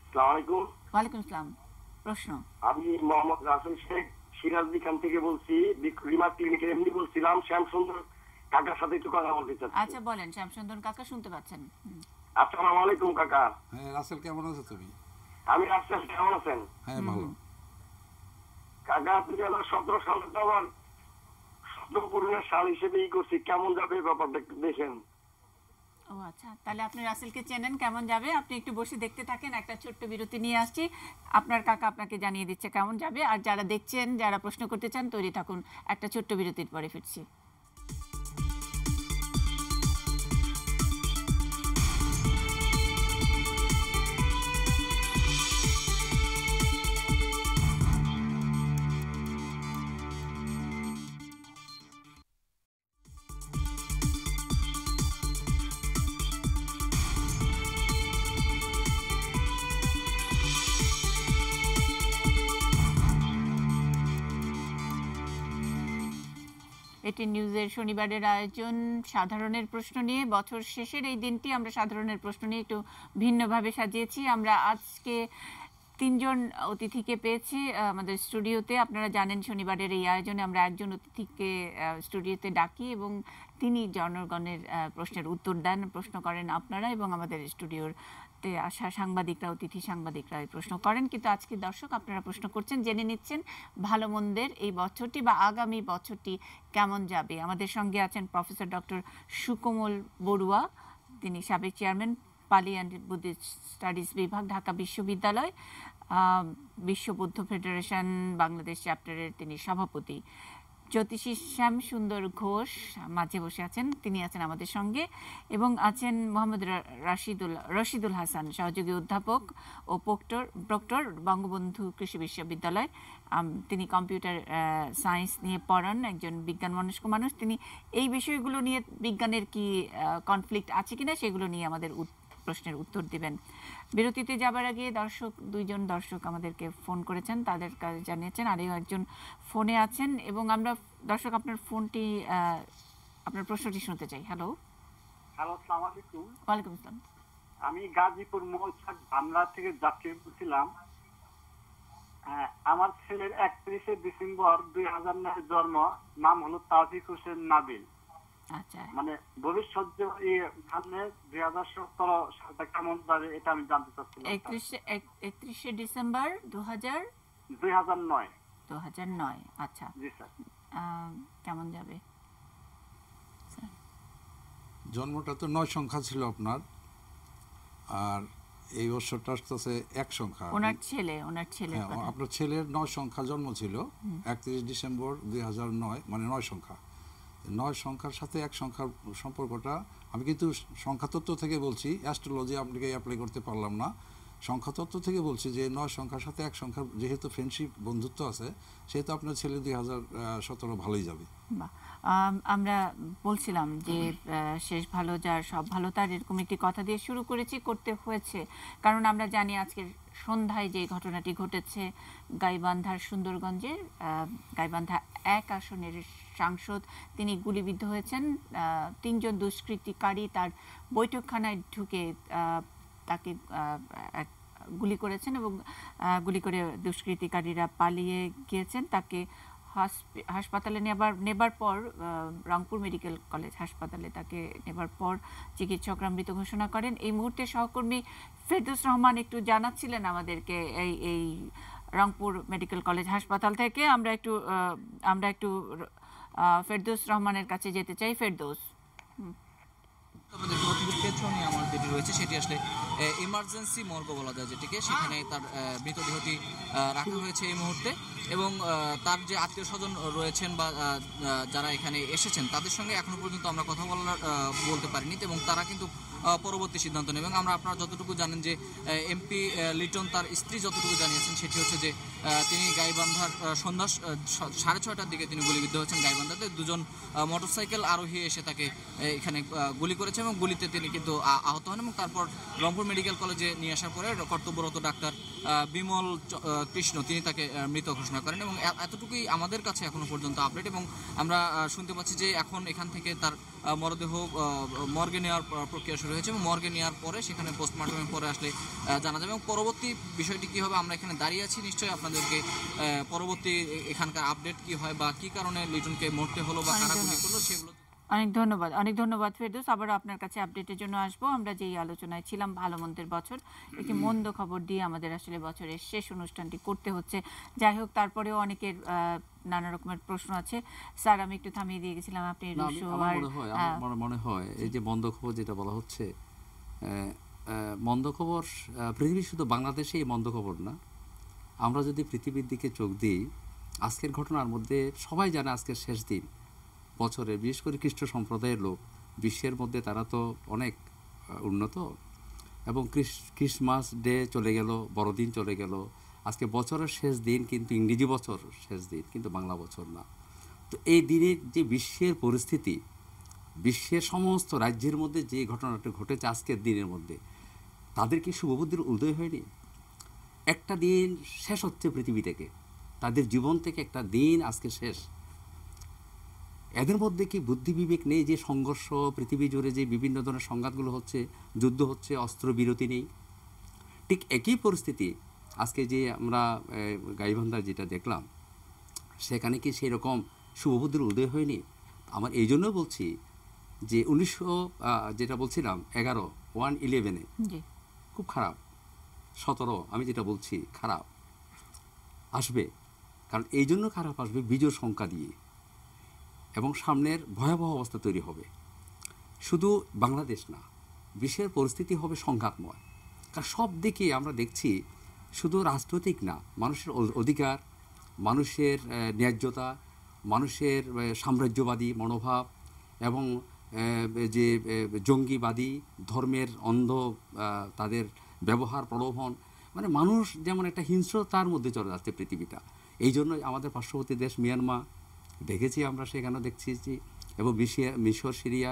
আসসালামু আলাইকুম। ওয়ালাইকুম আসসালাম। প্রশ্ন। আমি মোহাম্মদ রাসেল শেখ সিরাজদি খান থেকে বলছি। রিমার ক্লিনিকের এমনি বলছিলাম। শ্যামসুন্দর কাকার সাথে একটু কথা বলতে চাচ্ছি। আচ্ছা বলেন। শ্যামসুন্দর কাকা শুনতে পাচ্ছেন? আসসালামু আলাইকুম কাকা। হ্যাঁ রাসেল, কেমন আছো তুমি? আমি রাসেল, কেমন আছেন? হ্যাঁ ভালো। কাকা, আপনি 2017 সালে তো আমার স্বপ্নপূরণের সাল হিসেবে করছি, কেমন যাবে ব্যাপারটা একটু দেখেন। ও আচ্ছা, তাহলে আপনি রাসেলকে চেনেন, কেমন যাবে। আপনি একটু বসে দেখতে থাকেন, একটা ছোট্ট বিরতি নিয়ে আসছি। আপনার কাকা আপনাকে জানিয়ে দিচ্ছে কেমন যাবে। আর যারা দেখছেন, যারা প্রশ্ন করতে চান, তৈরি থাকুন। একটা ছোট্ট বিরতির পরে ফিরছি। এটি নিউজের শনিবারের আয়োজন সাধারণের প্রশ্ন নিয়ে। বছর শেষের এই দিনটি আমরা সাধারণের প্রশ্ন নিয়ে একটু ভিন্নভাবে সাজিয়েছি। আমরা আজকে 3 জন অতিথিকে পেয়েছি আমাদের স্টুডিওতে। আপনারা জানেন শনিবারের এই আয়োজনে আমরা একজন অতিথিকে স্টুডিওতে ডাকি এবং তিনি জনগণের প্রশ্নের উত্তর দেন, প্রশ্ন করেন আপনারা এবং আমাদের স্টুডিওতে আসা সাংবাদিকরা, অতিথি সাংবাদিকরা প্রশ্ন করেন। কিন্তু আজকে দর্শক আপনারা প্রশ্ন করছেন, জেনে নিচ্ছেন ভালো মন্দের এই বছরটি বা আগামী বছরটি কেমন যাবে। আমাদের সঙ্গে আছেন প্রফেসর ডক্টর সুকোমল বড়ুয়া, তিনি সাবেক চেয়ারম্যান পালি অ্যান্ড বুদ্ধিস্ট স্টাডিজ বিভাগ, ঢাকা বিশ্ববিদ্যালয়, বিশ্ব বৌদ্ধ ফেডারেশন বাংলাদেশ চ্যাপ্টারের তিনি সভাপতি। জ্যোতিষী শ্যাম সুন্দর ঘোষ মাঝে বসে আছেন, তিনি আছেন আমাদের সঙ্গে, এবং আছেন মোহাম্মদ রশিদুল হাসান, সহযোগী অধ্যাপক ও প্রক্টর বঙ্গবন্ধু কৃষি বিশ্ববিদ্যালয়। তিনি কম্পিউটার সায়েন্স নিয়ে পড়ান, একজন বিজ্ঞান মনস্ক মানুষ। তিনি এই বিষয়গুলো নিয়ে, বিজ্ঞানের কি কনফ্লিক্ট আছে কিনা সেগুলো নিয়ে আমাদের প্রশ্নের উত্তর দিবেন। বিরতিতে যাবার আগে দুইজন দর্শক আমাদেরকে ফোন করেছেন, তাদের কাছে জানিয়েছেন, আরও একজন ফোনে আছেন এবং আমরা দর্শক আপনার ফোনটি, আপনার প্রশ্নটি শুনতে চাই। হ্যালো। আসসালামু আলাইকুম। ওয়ালাইকুম আসসালাম। আমি গাজীপুর মৌচাক বাংলা থেকে যাত্রী বলছিলাম। আমার ছেলের 31শে ডিসেম্বর 2009 জন্ম, নাম হলো তাওফিক হোসেন নাবিল। আচ্ছা, মানে ভবিষ্যৎ সামনে 2017 সালটা কেমন যাবে এটা আমি জানতে চাচ্ছিলাম। 31শে ডিসেম্বর 2009। আচ্ছা, জি স্যার। কেমন যাবে? জন্মটা তো 9 সংখ্যা ছিল আপনার, আর এই বছরটা আসতেছে 1 সংখ্যা। ওনার ছেলে হ্যাঁ, আপনার ছেলের 9 সংখ্যা জন্ম ছিল, 31 ডিসেম্বর 2009, মানে 9 সংখ্যা। 9 সংখ্যার সাথে 1 সংখ্যার সম্পর্কটা, আমি কিন্তু সংখ্যাতত্ত্ব থেকে বলছি, অ্যাস্ট্রোলজি আপনাকে অ্যাপ্লাই করতে পারলাম না। সংখ্যাতত্ত্ব থেকে বলছি যে 9 সংখ্যার সাথে 1 সংখ্যার যেহেতু ফ্রেন্ডশিপ, বন্ধুত্ব আছে, সেহেতু আপনার ছেলে 2017 ভালোই যাবে। আমরা বলছিলাম যে শেষ ভালো যার সব ভালো তার, এরকম একটি কথা দিয়ে শুরু করতে হয়েছে, কারণ আমরা জানি আজকের সন্ধ্যায় যে ঘটনাটি ঘটেছে গাইবান্ধার সুন্দরগঞ্জের গাইবান্ধা 1 আসনের সাংসদ, তিনি গুলিবিদ্ধ হয়েছেন। 3 জন দুষ্কৃতিকারী তার বৈঠকখানায় ঢুকে তাকে গুলি করেছেন এবং গুলি করে দুষ্কৃতিকারীরা পালিয়ে গিয়েছেন। তাকে হাসপাতালে নেবার পর, রংপুর মেডিকেল কলেজ হাসপাতালে তাকে নেবার পর চিকিৎসকরা মৃত ঘোষণা করেন। এই মুহূর্তে সহকর্মী ফেরদৌস রহমান একটু জানাচ্ছিলেন আমাদেরকে এই রংপুর মেডিকেল কলেজ হাসপাতাল থেকে। আমরা একটু ফেরদৌস রহমানের কাছে যেতে চাই। ফেরদৌস, আমাদের পেছনে আমার যেটি রয়েছে সেটি আসলে ইমার্জেন্সি মর্গ বলা যায় যেটিকে, সেখানে তার মৃতদেহটি রাখা হয়েছে এই মুহূর্তে, এবং তার যে আত্মীয় স্বজন রয়েছেন বা যারা এখানে এসেছেন তাদের সঙ্গে এখনো পর্যন্ত আমরা কথা বলতে পারিনি, এবং তারা কিন্তু পরবর্তী সিদ্ধান্ত নেবেন। আমরা আপনারা যতটুকু জানেন যে এমপি লিটন তার স্ত্রী যতটুকু জানিয়েছেন সেটি হচ্ছে যে তিনি গাইবান্ধার সন্ধ্যা 6:30টার দিকে তিনি গুলিবিদ্ধ হয়েছেন। গাইবান্ধাতে 2 জন মোটরসাইকেল আরোহী এসে তাকে এখানে গুলি করেছে এবং গুলিতে তিনি কিন্তু আহত হন, এবং তারপর রংপুর মেডিকেল কলেজে নিয়ে আসার পরে কর্তব্যরত ডাক্তার বিমল কৃষ্ণ তিনি তাকে মৃত ঘোষণা করেন, এবং এতটুকুই আমাদের কাছে এখনো পর্যন্ত আপডেট। এবং আমরা শুনতে পাচ্ছি যে এখন এখান থেকে তার মরদেহ মর্গে নেওয়ার প্রক্রিয়া শুরু হয়েছে, এবং মর্গে নেওয়ার পরে সেখানে পোস্টমর্টমের পরে আসলে জানা যাবে, এবং পরবর্তী বিষয়টি কী হবে আমরা এখানে দাঁড়িয়ে আছি, নিশ্চয়ই আপনাদেরকে পরবর্তী এখানকার আপডেট কী হয় বা কী কারণে লিটনকে মরতে হলো বা কারা গুলি করলো সেগুলো। অনেক ধন্যবাদ ফেরদৌস। আবারও আপনার কাছে আপডেটের জন্য আসবো। আমরা যেই আলোচনায় ছিলাম ভালো মন্দের বছর, একটি মন্দ খবর দিয়ে আমাদের আসলে বছরের শেষ অনুষ্ঠানটি করতে হচ্ছে। যাই হোক, তারপরেও অনেকের নানা রকমের প্রশ্ন আছে। স্যার, আমি একটু থামিয়ে দিয়ে গেছিলাম, আপনি আমার মনে হয় এই যে মন্দ খবর যেটা বলা হচ্ছে, মন্দ খবর পৃথিবীর শুধু বাংলাদেশে এই মন্দ খবর না, আমরা যদি পৃথিবীর দিকে চোখ দিই, আজকের ঘটনার মধ্যে সবাই জানে আজকের শেষ দিন বছরে, বিশেষ করে খ্রিস্ট সম্প্রদায়ের লোক বিশ্বের মধ্যে তারা তো অনেক উন্নত, এবং ক্রিসমাস ডে চলে গেল, বড়দিন চলে গেল, আজকে বছরের শেষ দিন, কিন্তু ইংরেজি বছর শেষ দিন, কিন্তু বাংলা বছর না। তো এই দিনের যে বিশ্বের পরিস্থিতি, বিশ্বের সমস্ত রাজ্যের মধ্যে যে ঘটনাটা ঘটেছে আজকের দিনের মধ্যে, তাদের কি শুভবুদ্ধির উদয় হয়নি? একটা দিন শেষ হচ্ছে পৃথিবী থেকে, তাদের জীবন থেকে একটা দিন আজকে শেষ। এদের মধ্যে কি বুদ্ধি বিবেক নেই যে সংঘর্ষ পৃথিবী জুড়ে যে বিভিন্ন ধরনের সংঘাতগুলো হচ্ছে, যুদ্ধ হচ্ছে, অস্ত্র বিরতি নেই? ঠিক একই পরিস্থিতি আজকে যে আমরা গাইবান্ধার যেটা দেখলাম, সেখানে কি সেই রকম শুভবুদ্ধির উদয় হয়নি? আমার এই জন্য বলছি যে 1900 যেটা বলছিলাম 11 খুব খারাপ, 17 আমি যেটা বলছি খারাপ আসবে। কারণ এই জন্য খারাপ আসবে বিজয় সংখ্যা দিয়ে, এবং সামনের ভয়াবহ অবস্থা তৈরি হবে। শুধু বাংলাদেশ না, বিশ্বের পরিস্থিতি হবে সংঘাতময়। কারণ সব দিকে আমরা দেখছি শুধু রাজনৈতিক না, মানুষের অধিকার, মানুষের ন্যায্যতা, মানুষের সাম্রাজ্যবাদী মনোভাব, এবং যে জঙ্গিবাদী ধর্মের অন্ধ তাদের ব্যবহার প্রলোভন, মানে মানুষ যেমন একটা হিংস্রতার মধ্যে চলে যাচ্ছে পৃথিবীটা। এই জন্য আমাদের পার্শ্ববর্তী দেশ মিয়ানমার দেখেছি আমরা, সেখানেও দেখছি, এবং মিশর, সিরিয়া,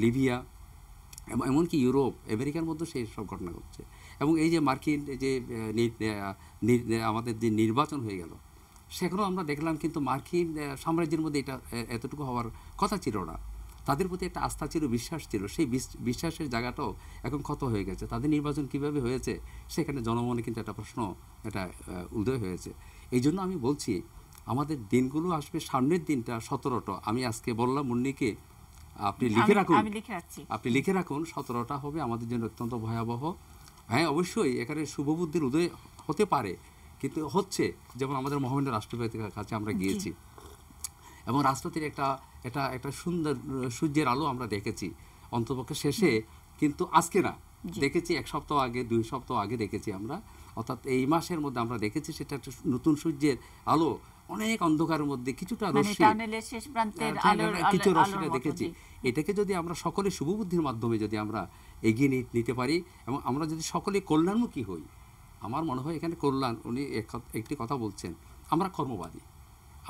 লিবিয়া, এমনকি ইউরোপ, আমেরিকার মধ্যে সেই সব ঘটনা ঘটছে। এবং এই যে মার্কিন যে আমাদের যে নির্বাচন হয়ে গেল, সেখানেও আমরা দেখলাম কিন্তু মার্কিন সাম্রাজ্যের মধ্যে এটা এতটুকু হওয়ার কথা ছিল না। তাদের প্রতি একটা আস্থা ছিল, বিশ্বাস ছিল, সেই বিশ্বাসের জায়গাটাও এখন ক্ষত হয়ে গেছে। তাদের নির্বাচন কিভাবে হয়েছে সেখানে জনমনে কিন্তু একটা প্রশ্ন এটা উদয় হয়েছে। এই জন্য আমি বলছি আমাদের দিনগুলো আসবে, সামনের দিনটা 17টা, আমি আজকে বললাম মুন্নিকে আপনি লিখে রাখুন, আপনি লিখে রাখুন, 17টা হবে আমাদের জন্য অত্যন্ত ভয়াবহ। হ্যাঁ, অবশ্যই এখানে শুভবুদ্ধির উদয় হতে পারে, কিন্তু হচ্ছে। যেমন আমাদের মহামান্য রাষ্ট্রপতির কাছে আমরা গিয়েছি, এবং রাষ্ট্রপতির একটা সুন্দর সূর্যের আলো আমরা দেখেছি অন্তপক্ষে শেষে, কিন্তু আজকে না, দেখেছি 1 সপ্তাহ আগে, 2 সপ্তাহ আগে দেখেছি আমরা, অর্থাৎ এই মাসের মধ্যে আমরা দেখেছি সেটা একটা নতুন সূর্যের আলো, অনেক অন্ধকারের মধ্যে কিছুটা রশ্মি, কিছু রশ্মিটা দেখেছি। এটাকে যদি আমরা সকলে শুভবুদ্ধির মাধ্যমে যদি আমরা এগিয়ে নিতে পারি, এবং আমরা যদি সকলে কল্যাণমুখী হই, আমার মনে হয় এখানে কল্যাণ, উনি একটি কথা বলছেন, আমরা কর্মবাদী,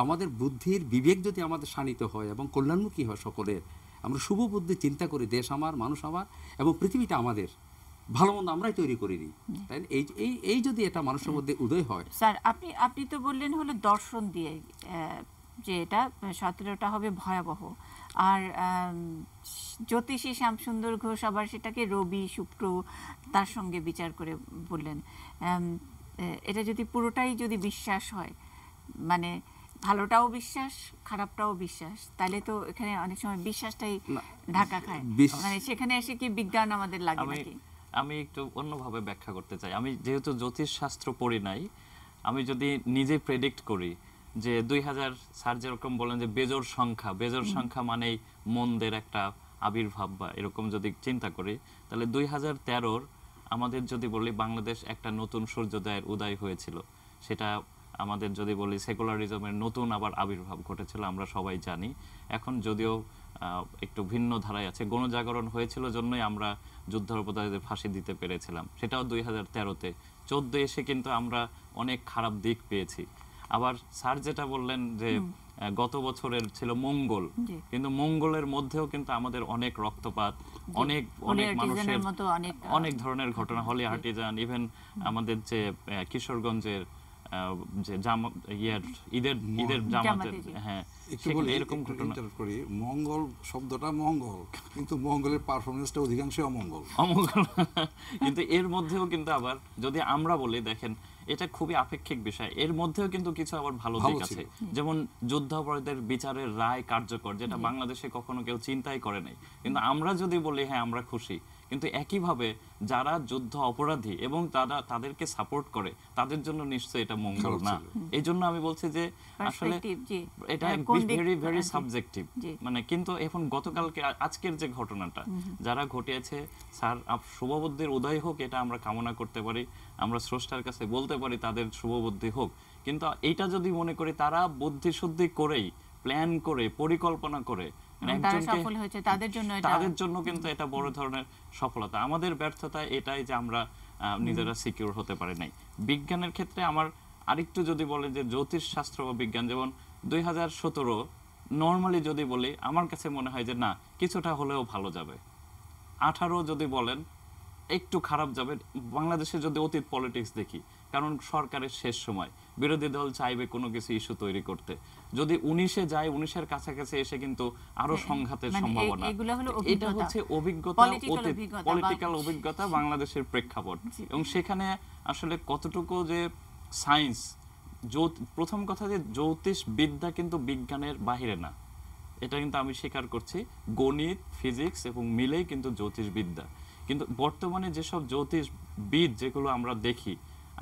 আমাদের বুদ্ধির বিবেক যদি আমাদের শানিত হয় এবং কল্যাণমুখী হয় সকলের, আমরা শুভ বুদ্ধি চিন্তা করি, দেশ আমার, মানুষ আমার, এবং পৃথিবীটা আমাদের, ভালো মন্দ আমরাই তৈরি করে নিই, তাই এই যদি এটা মানুষের মধ্যে উদয় হয়। স্যার, আপনি তো বললেন হলো দর্শন দিয়ে যে এটা 17টা হবে ভয়াবহ, আর জ্যোতিষী শ্যামসুন্দর ঘোষ আবার সেটাকে রবি শুক্র তার সঙ্গে বিচার করে বললেন। এটা যদি পুরোটাই যদি বিশ্বাস হয়, মানে ভালোটাও বিশ্বাস, খারাপটাও বিশ্বাস, তাহলে তো এখানে অনেক সময় বিশ্বাসটাই ঢাকা খায়, মানে সেখানে এসে কি বিজ্ঞান আমাদের লাগে নাকি? আমি একটু অন্যভাবে ব্যাখ্যা করতে চাই। আমি যেহেতু জ্যোতিষ শাস্ত্র পড়ি নাই, আমি যদি নিজে প্রেডিক্ট করি যে 2000, স্যার যেরকম বলেন যে বেজোড় সংখ্যা মানেই মন্দের একটা আবির্ভাব, বা এরকম যদি চিন্তা করি, তাহলে 2013 আমাদের যদি বলি বাংলাদেশ একটা নতুন সূর্যোদয়ের উদয় হয়েছিল, সেটা আমাদের যদি বলি সেকুলারিজমের নতুন আবার আবির্ভাব ঘটেছিল, আমরা সবাই জানি। এখন যদিও একটু ভিন্ন ধারায় আছে, গণজাগরণ হয়েছিল জন্যই আমরা যুদ্ধাপরাধীদের ফাঁসি দিতে পেরেছিলাম, সেটাও 2013-তে। 14 এসে কিন্তু আমরা অনেক খারাপ দিক পেয়েছি। আবার স্যার যেটা বললেন যে গত বছরের ছিল মঙ্গল, কিন্তু মঙ্গলের মধ্যেও কিন্তু আমাদের অনেক রক্তপাত, অনেক মানুষের অনেক ধরনের ঘটনা, হলি আর্টিজান, ইভেন আমাদের যে কিশোরগঞ্জের যে ঈদের জামাতের, হ্যাঁ, এরকম ঘটনা। মঙ্গল শব্দটা মঙ্গল, কিন্তু মঙ্গলের পারফরমেন্সটা অধিকাংশই অমঙ্গল। কিন্তু এর মধ্যেও কিন্তু আবার যদি আমরা বলি, দেখেন এটা খুবই আপেক্ষিক বিষয়, এর মধ্যেও কিন্তু কিছু আবার ভালো দিক আছে। যেমন যুদ্ধাপরাধীদের বিচারের রায় কার্যকর, যেটা বাংলাদেশে কখনো কেউ চিন্তাই করে নাই, কিন্তু আমরা যদি বলি হ্যাঁ আমরা খুশি, কিন্তু একইভাবে যারা যুদ্ধ অপরাধী এবং তাদেরকে সাপোর্ট করে, তাদের জন্য নিশ্চয়ই এটা মঙ্গল না। এই জন্য আমি বলছি যে আসলে এটা ভেরি ভেরি সাবজেক্টিভ, মানে কিন্তু এখন গতকালকে আজকের যে ঘটনাটা যারা ঘটিয়েছে, স্যার শুভবুদ্ধির উদয় হোক, এটা আমরা কামনা করতে পারি, আমরা স্রষ্টার কাছে বলতে পারি তাদের শুভবুদ্ধি হোক। কিন্তু এইটা যদি মনে করি তারা বুদ্ধি শুদ্ধি করেই, প্ল্যান করে, পরিকল্পনা করে তাদের জন্য কিন্তু এটা বড় ধরনের সফলতা। আমাদের ব্যর্থতা এটাই যে আমরা নিজেরা সিকিউর হতে পারি নাই। বিজ্ঞানের ক্ষেত্রে আমার আরেকটু যদি বলেন যে জ্যোতিষ শাস্ত্র বা বিজ্ঞান, যেমন 2017 নর্মালি যদি বলি, আমার কাছে মনে হয় যে না, কিছুটা হলেও ভালো যাবে। 18 যদি বলেন একটু খারাপ যাবে। বাংলাদেশে যদি অতীত পলিটিক্স দেখি, কারণ সরকারের শেষ সময়, বিরোধী দল চাইবে কোনো কিছু ইস্যু তৈরি করতে। যদি 19-এ যায়, 19-এর কাছাকাছি এসে কিন্তু আরো সংঘাতের মানে সম্ভাবনা। এগুলো হলো এটা অভিজ্ঞতা, হচ্ছে অভিজ্ঞতা, political অভিজ্ঞতা বা- পলিটিক্যাল অভিজ্ঞতা বাংলাদেশের প্রেক্ষাপট, এবং সেখানে আসলে কতটুকু যে সায়েন্স, প্রথম কথা যে জ্যোতিষ বিদ্যা কিন্তু বিজ্ঞানের বাহিরে না, এটা কিন্তু আমি স্বীকার করছি। গণিত, ফিজিক্স এবং মিলেই কিন্তু জ্যোতিষবিদ্যা। কিন্তু বর্তমানে যেসব জ্যোতিষবিদ যেগুলো আমরা দেখি,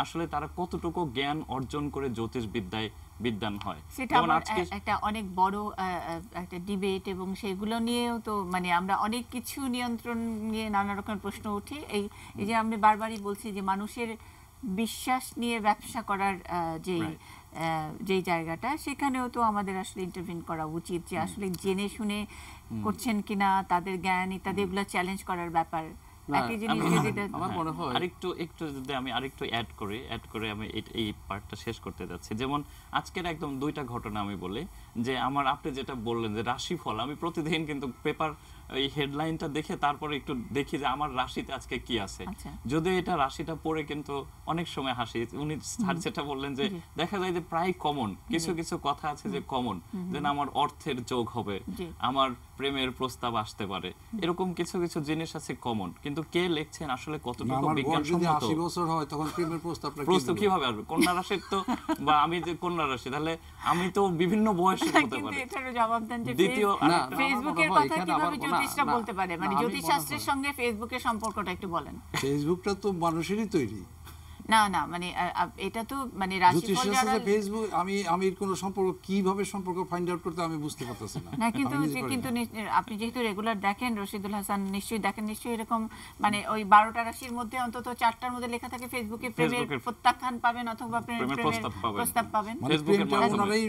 আসলে তারা কতটুকু জ্ঞান অর্জন করে জ্যোতিষবিদ্যায় বিদ্বান হয়। সেটা যেমন আবার আজকে একটা অনেক বড় একটা ডিবেট, এবং সেগুলো নিয়েও তো মানে আমরা অনেক কিছু নিয়ন্ত্রণ নিয়ে নানা রকম প্রশ্ন উঠে। এই যে আমি বারবারই বলছি যে মানুষের বিশ্বাস নিয়ে ব্যবসা করার যেই জায়গাটা, সেখানেও তো আমাদের আসলে ইন্টারভিন করা উচিত, যে আসলে জেনে শুনে করছেন কিনা, তাদের জ্ঞান ইত্যাদি এগুলো চ্যালেঞ্জ করার ব্যাপার। একই জিনিস যদি আমার মনে হয় আরেকটু যদি আমি আরেকটু অ্যাড করে আমি এই পার্টটা শেষ করতে যাচ্ছি। যেমন আজকের একদম 2টা ঘটনা আমি বলি, যে আপনি যেটা বললেন যে রাশিফল, আমি প্রতিদিন কিন্তু পেপার এই হেডলাইনটা দেখে তারপরে একটু দেখি যে আমার রাশিতে আজকে কি আছে। যদি এটা রাশিটা পড়ে কিন্তু অনেক সময় হাসি। উনি স্যার যেটা বললেন যে দেখা যায় যে প্রায় কমন কিছু কিছু কথা আছে যে কমন, যেন আমার অর্থের যোগ হবে, আমার প্রেমের প্রস্তাব আসতে পারে, এরকম কিছু কিছু জিনিস আছে কমন। কিন্তু কে লিখছেন আসলে কতটুকু বিজ্ঞানসম্মত, 80 বছর হয় তখন প্রেমের প্রস্তাব কিভাবে আসবে? কন্যা রাশির তো, বা আমি যে কন্যা রাশি, তাহলে আমি তো বিভিন্ন বয়সের হতে কিন্তু পারে। এটারও জবাব দেন যে দ্বিতীয় ফেসবুকের কথা কিভাবে জ্যোতিষরা বলতে পারে, মানে জ্যোতিষশাস্ত্রের সঙ্গে ফেসবুকের সম্পর্কটা একটু বলেন। ফেসবুকটা তো মানুষেরই তৈরি। না মানে এটা তো মানে রাশিফল যারা ফেসবুক, আমি কোন সম্পর্ক কিভাবে সম্পর্ক ফাইন্ড আউট করতে আমি বুঝতে পারতেছি না। না কিন্তু আপনি যেহেতু রেগুলার দেখেন, রশিদুল হাসান নিশ্চয়ই দেখেন, নিশ্চয়ই এরকম মানে ওই 12টা রাশির মধ্যে অন্তত 4টার মধ্যে লেখা থাকে ফেসবুকে প্রেমের প্রত্যাখ্যান পাবেন অথবা প্রেমের প্রস্তাব পাবেন। ফেসবুকটা ওনারাই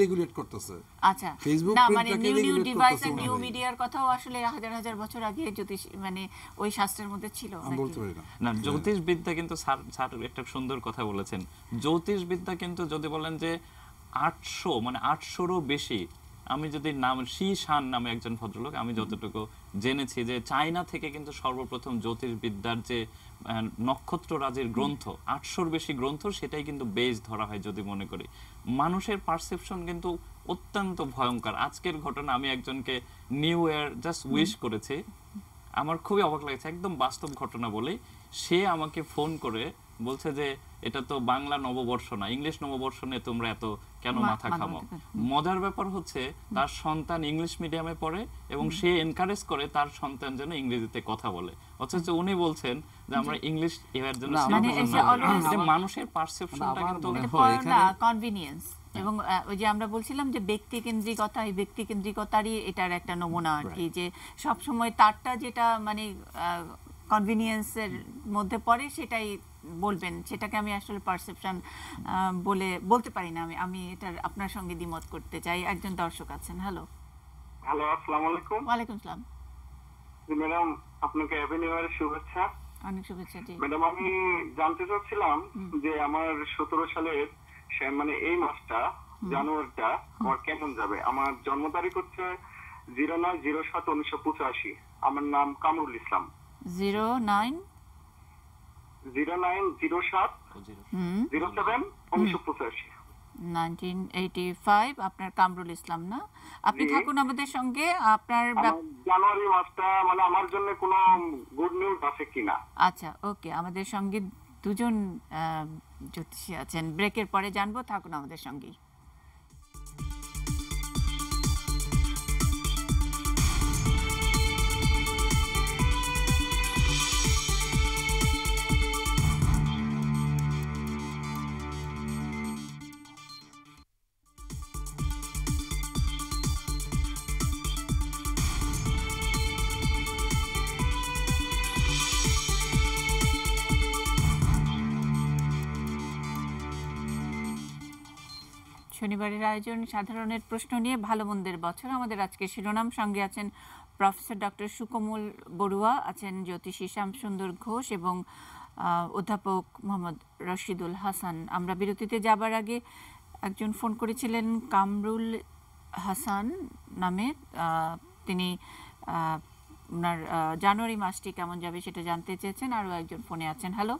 রেগুলেট করতেছে। আচ্ছা, ফেসবুক না মানে নিউ ডিভাইস এন্ড নিউ মিডিয়ার কথাও আসলে হাজার হাজার বছর আগে জ্যোতিষ মানে ওই শাস্ত্রের মধ্যে ছিল। আমি বলতে পারি না জ্যোতিষবিদ্যা কিন্তু স্যার একটা সুন্দর কথা বলেছেন। জ্যোতিষবিদ্যা কিন্তু যদি বলেন যে 800 মানে 800রও বেশি, আমি যদি নাম শি শান নামে একজন ভদ্রলোক, আমি যতটুকু জেনেছি যে চায়না থেকে কিন্তু সর্বপ্রথম জ্যোতিষবিদ্যার যে নক্ষত্র রাজির গ্রন্থ, 800-র বেশি গ্রন্থ, সেটাই কিন্তু বেস ধরা হয়। যদি মনে করি মানুষের পারসেপশন কিন্তু অত্যন্ত ভয়ঙ্কর। আজকের ঘটনা, আমি একজনকে নিউ ইয়ার জাস্ট উইশ করেছি, আমার খুবই অবাক লাগছে, একদম বাস্তব ঘটনা বলি। সে আমাকে ফোন করে বলছে যে এটা তো বাংলা নববর্ষ না, ইংলিশ নববর্ষ নিয়ে তোমরা এত কেন মাথা ঘামাও। মজার ব্যাপার হচ্ছে তার সন্তান ইংলিশ মিডিয়ামে পড়ে এবং সে এনকারেজ করে তার সন্তান যেন ইংরেজিতে কথা বলে, অথচ উনি বলছেন যে আমরা ইংলিশ এর জন্য মানুষের পারসেপশনটা কিন্তু কনভিনিয়েন্স। এবং ওই যে আমরা বলছিলাম যে ব্যক্তি কেন্দ্রিকতা, এই ব্যক্তি কেন্দ্রিকতারই এটার একটা নমুনা আর কি, যে সব সময় তারটা যেটা মানে কনভিনিয়েন্সের মধ্যে পড়ে সেটাই বলবেন, সেটাকে আমি আসলে পারসেপশন বলতে পারি না। আমি এটার আপনার সঙ্গে দ্বিমত করতে চাই। একজন দর্শক আছেন। হ্যালো, আসসালামু আলাইকুম। ওয়ালাইকুম আসসালাম। ম্যাডাম, আপনাকে হ্যাপি নিউ ইয়ারের শুভেচ্ছা। অনেক শুভেচ্ছা। জি ম্যাডাম, আমি জানতে চাচ্ছিলাম যে আমার 17 সালের মানে এই মাসটা, জানুয়ারিটা আমার কেমন যাবে। আমার জন্ম তারিখ হচ্ছে 09/07/1985। আমার নাম কামরুল ইসলাম। 09/07/1985। আপনার কামরুল ইসলাম না? আপনি থাকুন আমাদের সঙ্গে। আপনার জানুয়ারি মাসটা মানে আমার জন্য কোনো গুড নিউজ আছে কিনা? আচ্ছা, ওকে, আমাদের সঙ্গে দুজন জ্যোতিষী আছেন, ব্রেকের পরে জানবো। থাকুন আমাদের সঙ্গেই। শনিবারের আয়োজন সাধারণের প্রশ্ন নিয়ে ভালো মন্দের বছর। আমাদের আজকে শিরোনাম, সঙ্গে আছেন প্রফেসর ডক্টর সুকোমল বড়ুয়া, আছেন জ্যোতিষী শ্যামসুন্দর ঘোষ এবং অধ্যাপক মোহাম্মদ রশিদুল হাসান। আমরা বিরতিতে যাবার আগে একজন ফোন করেছিলেন কামরুল হাসান নামে, তিনি ওনার জানুয়ারি মাসটি কেমন যাবে সেটা জানতে চেয়েছেন। আরও একজন ফোনে আছেন। হ্যালো,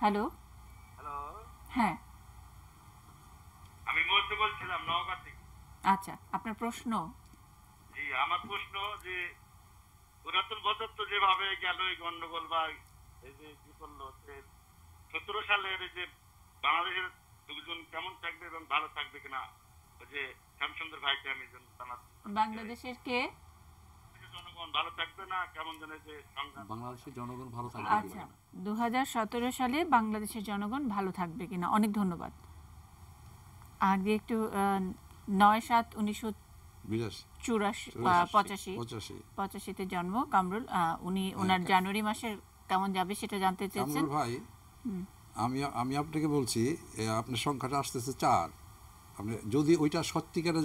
হ্যালো, হ্যালো, হ্যাঁ, আমি মধ্যে বলছিলাম নওগাঁ থেকে। আচ্ছা, আপনার প্রশ্ন? জি, আমার প্রশ্ন যে পুরাতন বছর তো যেভাবে গেল এই গন্ডগোল বা এই যে কি করলো 17 সালের এই যে বাংলাদেশের লোকজন কেমন থাকবে এবং ভালো থাকবে কিনা, ওই যে শ্যামসুন্দর ভাইকে আমি বাংলাদেশের কে? জনগণ ভালো থাকবে না কেমন যেন যে সংগ্রাম। বাংলাদেশের জনগণ ভালো থাকবে আচ্ছা, 2017 সালে বাংলাদেশের জনগণ ভালো থাকবে কিনা। অনেক ধন্যবাদ। আগে একটু 9/7/1985 জন্ম কামরুল। উনি ওনার জানুয়ারি মাসের কেমন যাবে সেটা জানতে চেয়েছেন। কামরুল ভাই, আমি আপনাকে বলছি, আপনার সংখ্যাটা আসতেছে 4। আপনি যদি ওইটা সত্যিকারের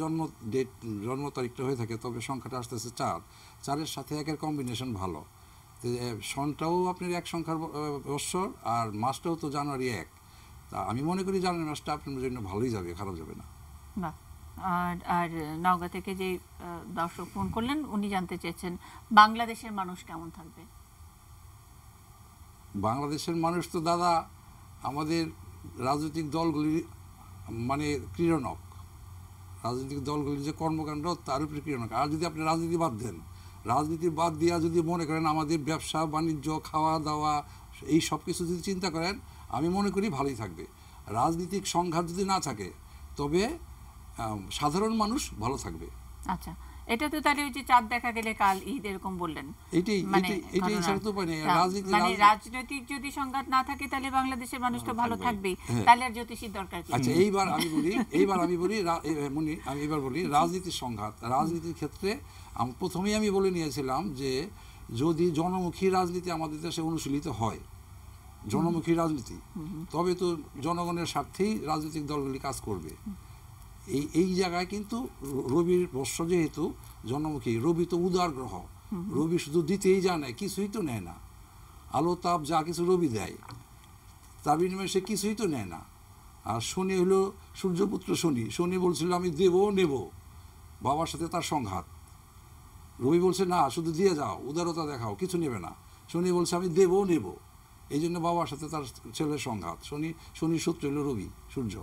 জন্ম তারিখটা হয়ে থাকে তবে সংখ্যাটা আসতেছে 4। 4-এর সাথে 1-এর কম্বিনেশন ভালো। সনটাও আপনার 1 সংখ্যার বৎসর, আর মাসটাও তো জানুয়ারি 1। তা আমি মনে করি জানুয়ারি মাসটা আপনার জন্য ভালোই যাবে, খারাপ যাবে না। বাহ। আর নওগাঁ থেকে যে দর্শক ফোন করলেন উনি জানতে চেয়েছেন বাংলাদেশের মানুষ কেমন থাকবে। বাংলাদেশের মানুষ তো দাদা আমাদের রাজনৈতিক দলগুলি মানে ক্রীড়নক, রাজনৈতিক দলগুলির যে কর্মকাণ্ড তার উপরে ক্রীড়নক। আর যদি আপনি রাজনীতি বাদ দেন, রাজনীতি বাদ দিয়া যদি মনে করেন আমাদের ব্যবসা বাণিজ্য খাওয়া দাওয়া এই সব কিছু যদি চিন্তা করেন, আমি মনে করি ভালোই থাকবে। রাজনৈতিক সংঘাত যদি না থাকে তবে সাধারণ মানুষ ভালো থাকবে। আচ্ছা, এটা তো তাহলে ওই যে চাঁদ দেখা গেলে কাল ঈদ এরকম বললেন। রাজনৈতিক যদি সংঘাত না থাকে তাহলে বাংলাদেশের মানুষ তো ভালো থাকবেই, তাহলে আর জ্যোতিষীর দরকার কি? আচ্ছা, এইবার আমি বলি রাজনীতির সংঘাত। রাজনীতির ক্ষেত্রে প্রথমেই আমি বলে নিয়েছিলাম যে যদি জনমুখী রাজনীতি আমাদের দেশে অনুশীলিত হয়, জনমুখী রাজনীতি, তবে তো জনগণের স্বার্থেই রাজনৈতিক দলগুলি কাজ করবে। এই জায়গায় কিন্তু রবির বর্ষ যেহেতু জনমুখী, রবি তো উদার গ্রহ, রবি শুধু দিতেই জানে, কিছুই তো নেয় না। আলো তাপ যা কিছু রবি দেয়, তার বিনিময়ে সে কিছুই তো নেয় না। আর শনি হলো সূর্যপুত্র শনি। শনি বলছিল আমি দেব নেব, বাবার সাথে তার সংঘাত। রবি বলছে না, শুধু দিয়ে যাও, উদারতা দেখাও, কিছু নেবে না। শনি বলছে আমি দেব নেব, এই জন্য বাবার সাথে তার ছেলের সংঘাত। শনির সূত্র হলো রবি, সূর্য।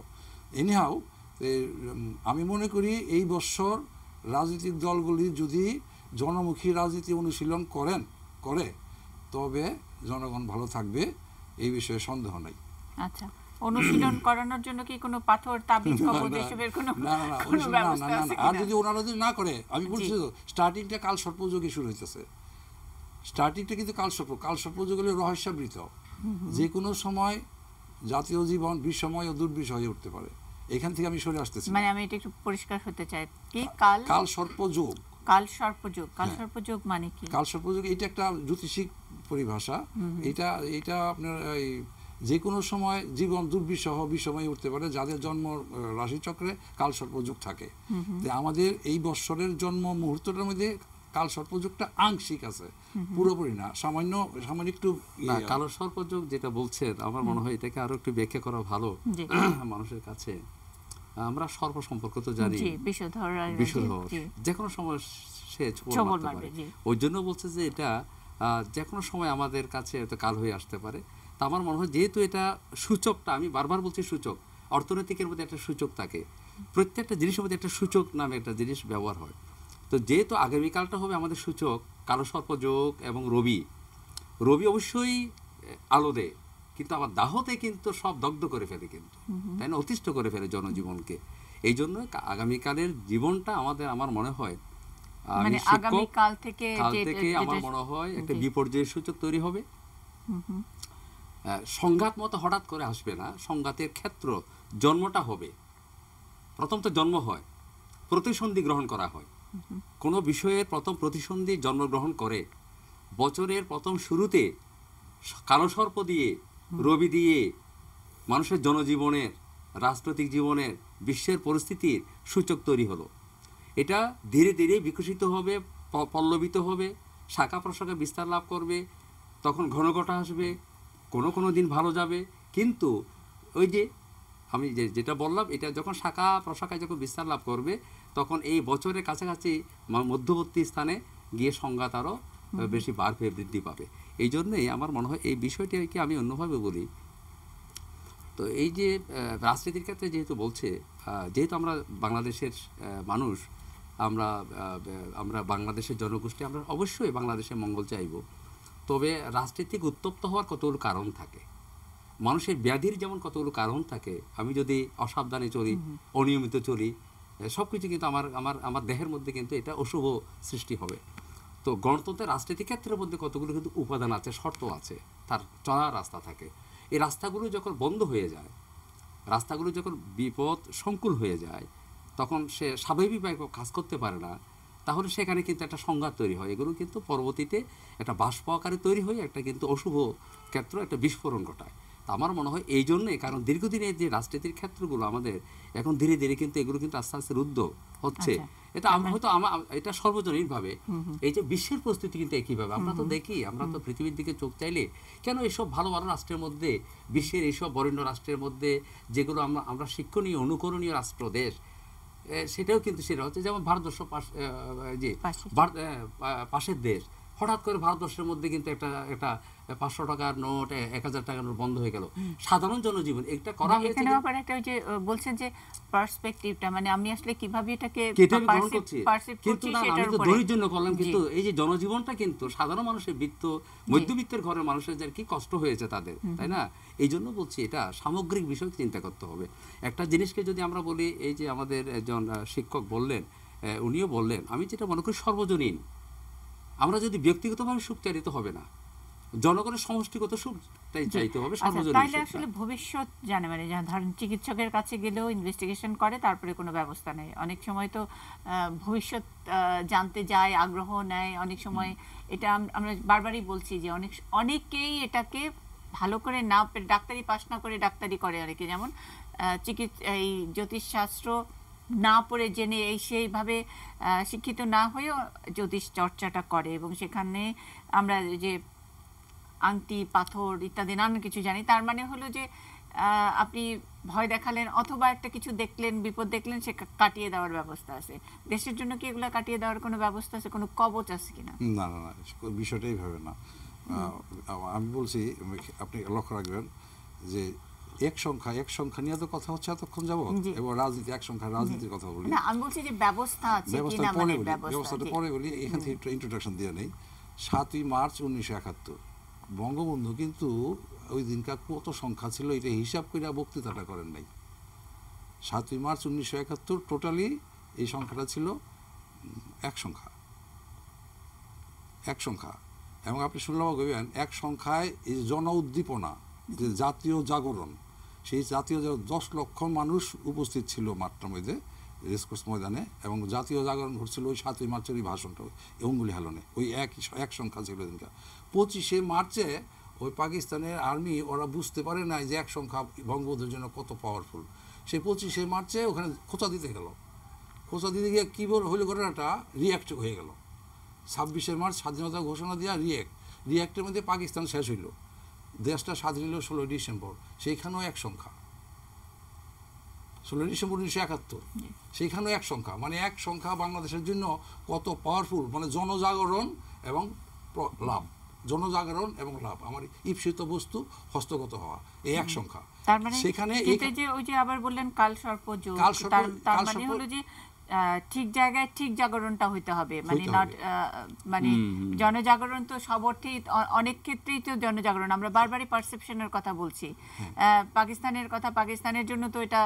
এনিহাও আমি মনে করি এই বছর রাজনৈতিক দলগুলি যদি জনমুখী রাজনীতি অনুশীলন করে তবে জনগণ ভালো থাকবে, এই বিষয়ে সন্দেহ নাই। আচ্ছা, অনুশীলন করানোর জন্য কি কোনো পাথর তাবিজ কবজ এসবের কোনো ব্যবস্থা আছে কিনা? আর যদি ওনারা যদি না করে, আমি বলছি তো স্টার্টিংটা কাল সর্পযোগে শুরু হইতেছে। স্টার্টিংটা কিন্তু কাল সর্পযোগ হলে রহস্যাবৃত। যে কোনো সময় জাতীয় জীবন বিস্ময় ও দুর্বিষয় হয়ে উঠতে পারে। এখান থেকে আমি সরে আসতেছি। মানে আমি এটা একটু পরিষ্কার হতে চাই, কি কাল সর্পযোগ? কাল সর্পযোগ মানে কি? কাল সর্পযোগ এটা একটা জ্যোতিষিক পরিভাষা। এটা আপনার যে কোনো সময় জীবন দুর্বিষহ বিষময় উঠতে পারে যাদের জন্ম রাশি চক্রে কাল সর্পযোগ থাকে। আমাদের এই বৎসরের জন্ম মুহূর্তটার মধ্যে কাল সর্পযোগটা আংশিক আছে, পুরোপুরি না, সামান্য একটু। কাল সর্পযোগ যেটা বলছেন, আমার মনে হয় এটাকে আরো একটু ব্যাখ্যা করা ভালো মানুষের কাছে। আমরা সর্প সম্পর্কে তো জানি, বিষধর, যে কোনো সময় সে ছোবল মারতে পারে। ওই জন্য বলছে যে এটা যে কোনো সময় আমাদের কাছে কাল হয়ে আসতে পারে। তা আমার মনে হয় যেহেতু এটা সূচকটা, আমি বারবার বলছি সূচক, অর্থনৈতিকের মধ্যে একটা সূচক থাকে, প্রত্যেকটা জিনিসের মধ্যে একটা সূচক নামে একটা জিনিস ব্যবহার হয়। তো যেহেতু আগামীকালটা হবে আমাদের সূচক কালো সর্পযোগ এবং রবি অবশ্যই আলো দেয়, কিন্তু আবার দাহতে কিন্তু সব দগ্ধ করে ফেলে, কিন্তু তাই না, অতিষ্ঠ করে ফেলে জনজীবনকে। এই জন্য আগামীকালের জীবনটা আমার মনে হয় আগামীকাল থেকে আমার মনে হয় একটা বিপর্যয়ের সূচক তৈরি হবে। সংঘাত মতো হঠাৎ করে আসবে না, সংঘাতের ক্ষেত্র জন্মটা হবে। প্রথম তো জন্ম হয়, প্রতিসন্ধি গ্রহণ করা হয়। কোনো বিষয়ের প্রথম প্রতিসন্ধি জন্মগ্রহণ করে বছরের প্রথম শুরুতে কালো সর্প দিয়ে, রবি দিয়ে মানুষের জনজীবনের, রাজনৈতিক জীবনের, বিশ্বের পরিস্থিতির সূচক তৈরি হলো। এটা ধীরে ধীরে বিকশিত হবে, পল্লবিত হবে, শাখা প্রশাখা বিস্তার লাভ করবে, তখন ঘনঘটা আসবে, কোনো দিন ভালো যাবে। কিন্তু ওই যে আমি যেটা বললাম, এটা যখন শাখা প্রশাখায় যখন বিস্তার লাভ করবে তখন এই বছরের কাছাকাছি মধ্যবর্তী স্থানে গিয়ে সংঘাত আরও বেশি বৃদ্ধি পাবে। এই জন্যই আমার মনে হয় এই বিষয়টিকে আমি অন্যভাবে বলি তো এই যে রাজনীতির ক্ষেত্রে যেহেতু বলছে, যেহেতু আমরা বাংলাদেশের মানুষ, আমরা বাংলাদেশের জনগোষ্ঠী, আমরা অবশ্যই বাংলাদেশের মঙ্গল চাইব। তবে রাজনীতিক উত্তপ্ত হওয়ার কতগুলো কারণ থাকে, মানুষের ব্যাধির যেমন কতগুলো কারণ থাকে। আমি যদি অসাবধানে চলি, অনিয়মিত চলি, সব কিছু কিন্তু আমার দেহের মধ্যে কিন্তু এটা অশুভ সৃষ্টি হবে। তো গণতন্ত্রের রাজনীতি ক্ষেত্রের মধ্যে কতগুলো কিন্তু উপাদান আছে, শর্ত আছে, তার চলার রাস্তা থাকে। এই রাস্তাগুলো যখন বন্ধ হয়ে যায়, রাস্তাগুলো যখন বিপদ সংকুল হয়ে যায়, তখন সে স্বাভাবিকভাবে কাজ করতে পারে না, তাহলে সেখানে কিন্তু একটা সংঘাত তৈরি হয়। এগুলো কিন্তু পরবর্তীতে একটা বাষ্প আকারে তৈরি হয়ে একটা কিন্তু অশুভ ক্ষেত্র, একটা বিস্ফোরণ ঘটায়। তা আমার মনে হয় এই জন্যে, কারণ দীর্ঘদিনের যে রাজনীতির ক্ষেত্রগুলো আমাদের এখন ধীরে ধীরে কিন্তু এগুলো কিন্তু আস্তে আস্তে রুদ্ধ হচ্ছে। এটা আমরা হয়তো এটা সর্বজনীনভাবে, এই যে বিশ্বের পরিস্থিতি কিন্তু একইভাবে আমরা তো দেখি, আমরা তো পৃথিবীর দিকে চোখ চাইলে কেন এইসব ভালো ভালো রাষ্ট্রের মধ্যে, বিশ্বের এইসব বরেণ্য রাষ্ট্রের মধ্যে যেগুলো আমরা শিক্ষণীয় অনুকরণীয় রাষ্ট্র দেশ, সেটাও কিন্তু সেটা হচ্ছে, যেমন ভারতবর্ষ পাশের দেশ, হঠাৎ করে ভারতবর্ষের মধ্যে কিন্তু একটা 500 টাকার নোট, 1000 টাকার নোট বন্ধ হয়ে গেল। সাধারণ জনজীবন এটা করা হয়েছে। এখানে আবার একটা ওই যে বলছেন যে পার্সপেক্টিভটা, মানে আমি আসলে কিভাবে এটাকে গ্রহণ করছি, কিন্তু না, আমি তো দরিদ্র জন্য করলাম, কিন্তু এই যে জনজীবনটা কিন্তু সাধারণ মানুষের মধ্যবিত্তের ঘরের মানুষের যে কি কষ্ট হয়েছে তাদের, তাই না? এই জন্য বলছি এটা সামগ্রিক বিষয় চিন্তা করতে হবে। একটা জিনিসকে যদি আমরা বলি, এই যে আমাদের একজন শিক্ষক বললেন, উনিও বললেন, আমি যেটা মনে করি সর্বজনীন। আমরা যদি ব্যক্তিগতভাবে সুখ চাইতে হবে না, জনগণের সমষ্টিগত সুখটাই চাইতে হবে, সর্বজনীন। তাহলে আসলে ভবিষ্যৎ জানে, মানে ধরেন চিকিৎসকের কাছে গেলেও ইনভেস্টিগেশন করে, তারপরে কোনো ব্যবস্থা নেই। অনেক সময় তো ভবিষ্যৎ জানতে যায়, আগ্রহ নেয়। অনেক সময় এটা আমরা বারবারই বলছি যে অনেকেই এটাকে ভালো করে না, ডাক্তারি পাস না করে ডাক্তারি করে অনেকে, যেমন এই জ্যোতিষশাস্ত্র না পড়ে জেনে এই সেইভাবে শিক্ষিত না হয়েও জ্যোতিষ চর্চাটা করে, এবং সেখানে আমরা যে আংটি, পাথর ইত্যাদি নানান কিছু জানি। তার মানে হলো যে আপনি ভয় দেখালেন অথবা একটা কিছু দেখলেন, বিপদ দেখলেন, সে কাটিয়ে দেওয়ার ব্যবস্থা আছে। দেশের জন্য কি এগুলো কাটিয়ে দেওয়ার কোনো ব্যবস্থা আছে, কোনো কবচ আছে কিনা? না না না, বিষয়টাই ভাবে না। আমি বলছি, আপনি লক্ষ্য রাখবেন যে এক সংখ্যা নিয়ে তো কথা হচ্ছে এতক্ষণ যাব, এবং রাজনীতি, এক সংখ্যা রাজনীতির কথা বলি না, আমি বলছি যে ব্যবস্থা আছে কিনা, মানে ব্যবস্থাটা পরে বলি। এখান থেকে একটু ইন্ট্রোডাকশন দিয়ে নেই। 7ই মার্চ 1971 বঙ্গবন্ধু কিন্তু ওই দিনকার কত সংখ্যা ছিল এটা হিসাব করে বক্তৃতাটা করেন নাই। 7ই মার্চ 1971 টোটালি এই সংখ্যাটা ছিল এক সংখ্যা। এবং আপনি শুনলেও কইবেন, এক সংখ্যায় এই জন উদ্দীপনা, যে জাতীয় জাগরণ, সেই জাতীয় 10 লক্ষ মানুষ উপস্থিত ছিল মাঠটার মধ্যে, রেসকোর্স ময়দানে, এবং জাতীয় জাগরণ ঘটছিল ওই 7ই মার্চের ওই ভাষণটা, অঙ্গুলি হেলনে, ওই এক সংখ্যা ছিল দিনটা। 25শে মার্চে ওই পাকিস্তানের আর্মি ওরা বুঝতে পারে নাই যে এক সংখ্যা বঙ্গবন্ধুর জন্য কত পাওয়ারফুল। সেই 25শে মার্চে ওখানে খোঁচা দিতে গিয়ে কী হইল, ঘটনাটা রিয়্যাক্ট হয়ে গেল। 26শে মার্চ স্বাধীনতা ঘোষণা দেওয়া রিয়্যাক্টের মধ্যে পাকিস্তান শেষ হইল। দেশটা স্বাধীন হলো 16 ডিসেম্বর, সেইখানেও এক সংখ্যা। 16 ডিসেম্বর 1971, সেইখানেও এক সংখ্যা। মানে এক সংখ্যা বাংলাদেশের জন্য কত পাওয়ারফুল, মানে জনজাগরণ এবং লাভ, আমার ঈপ্সিত বস্তু হস্তগত হওয়া, এই এক সংখ্যা। তার মানে সেখানে ওই যে আবার বললেন কাল সর্প যোগ, তার মানে হলো যে ঠিক জায়গায় ঠিক জাগরণটা হইতে হবে, মানে নট মানে জনজাগরণ তো সব অর্থেই, অনেক ক্ষেত্রেই তো জনজাগরণ। আমরা বারবারই পারসেপশনের কথা বলছি, পাকিস্তানের জন্য তো এটা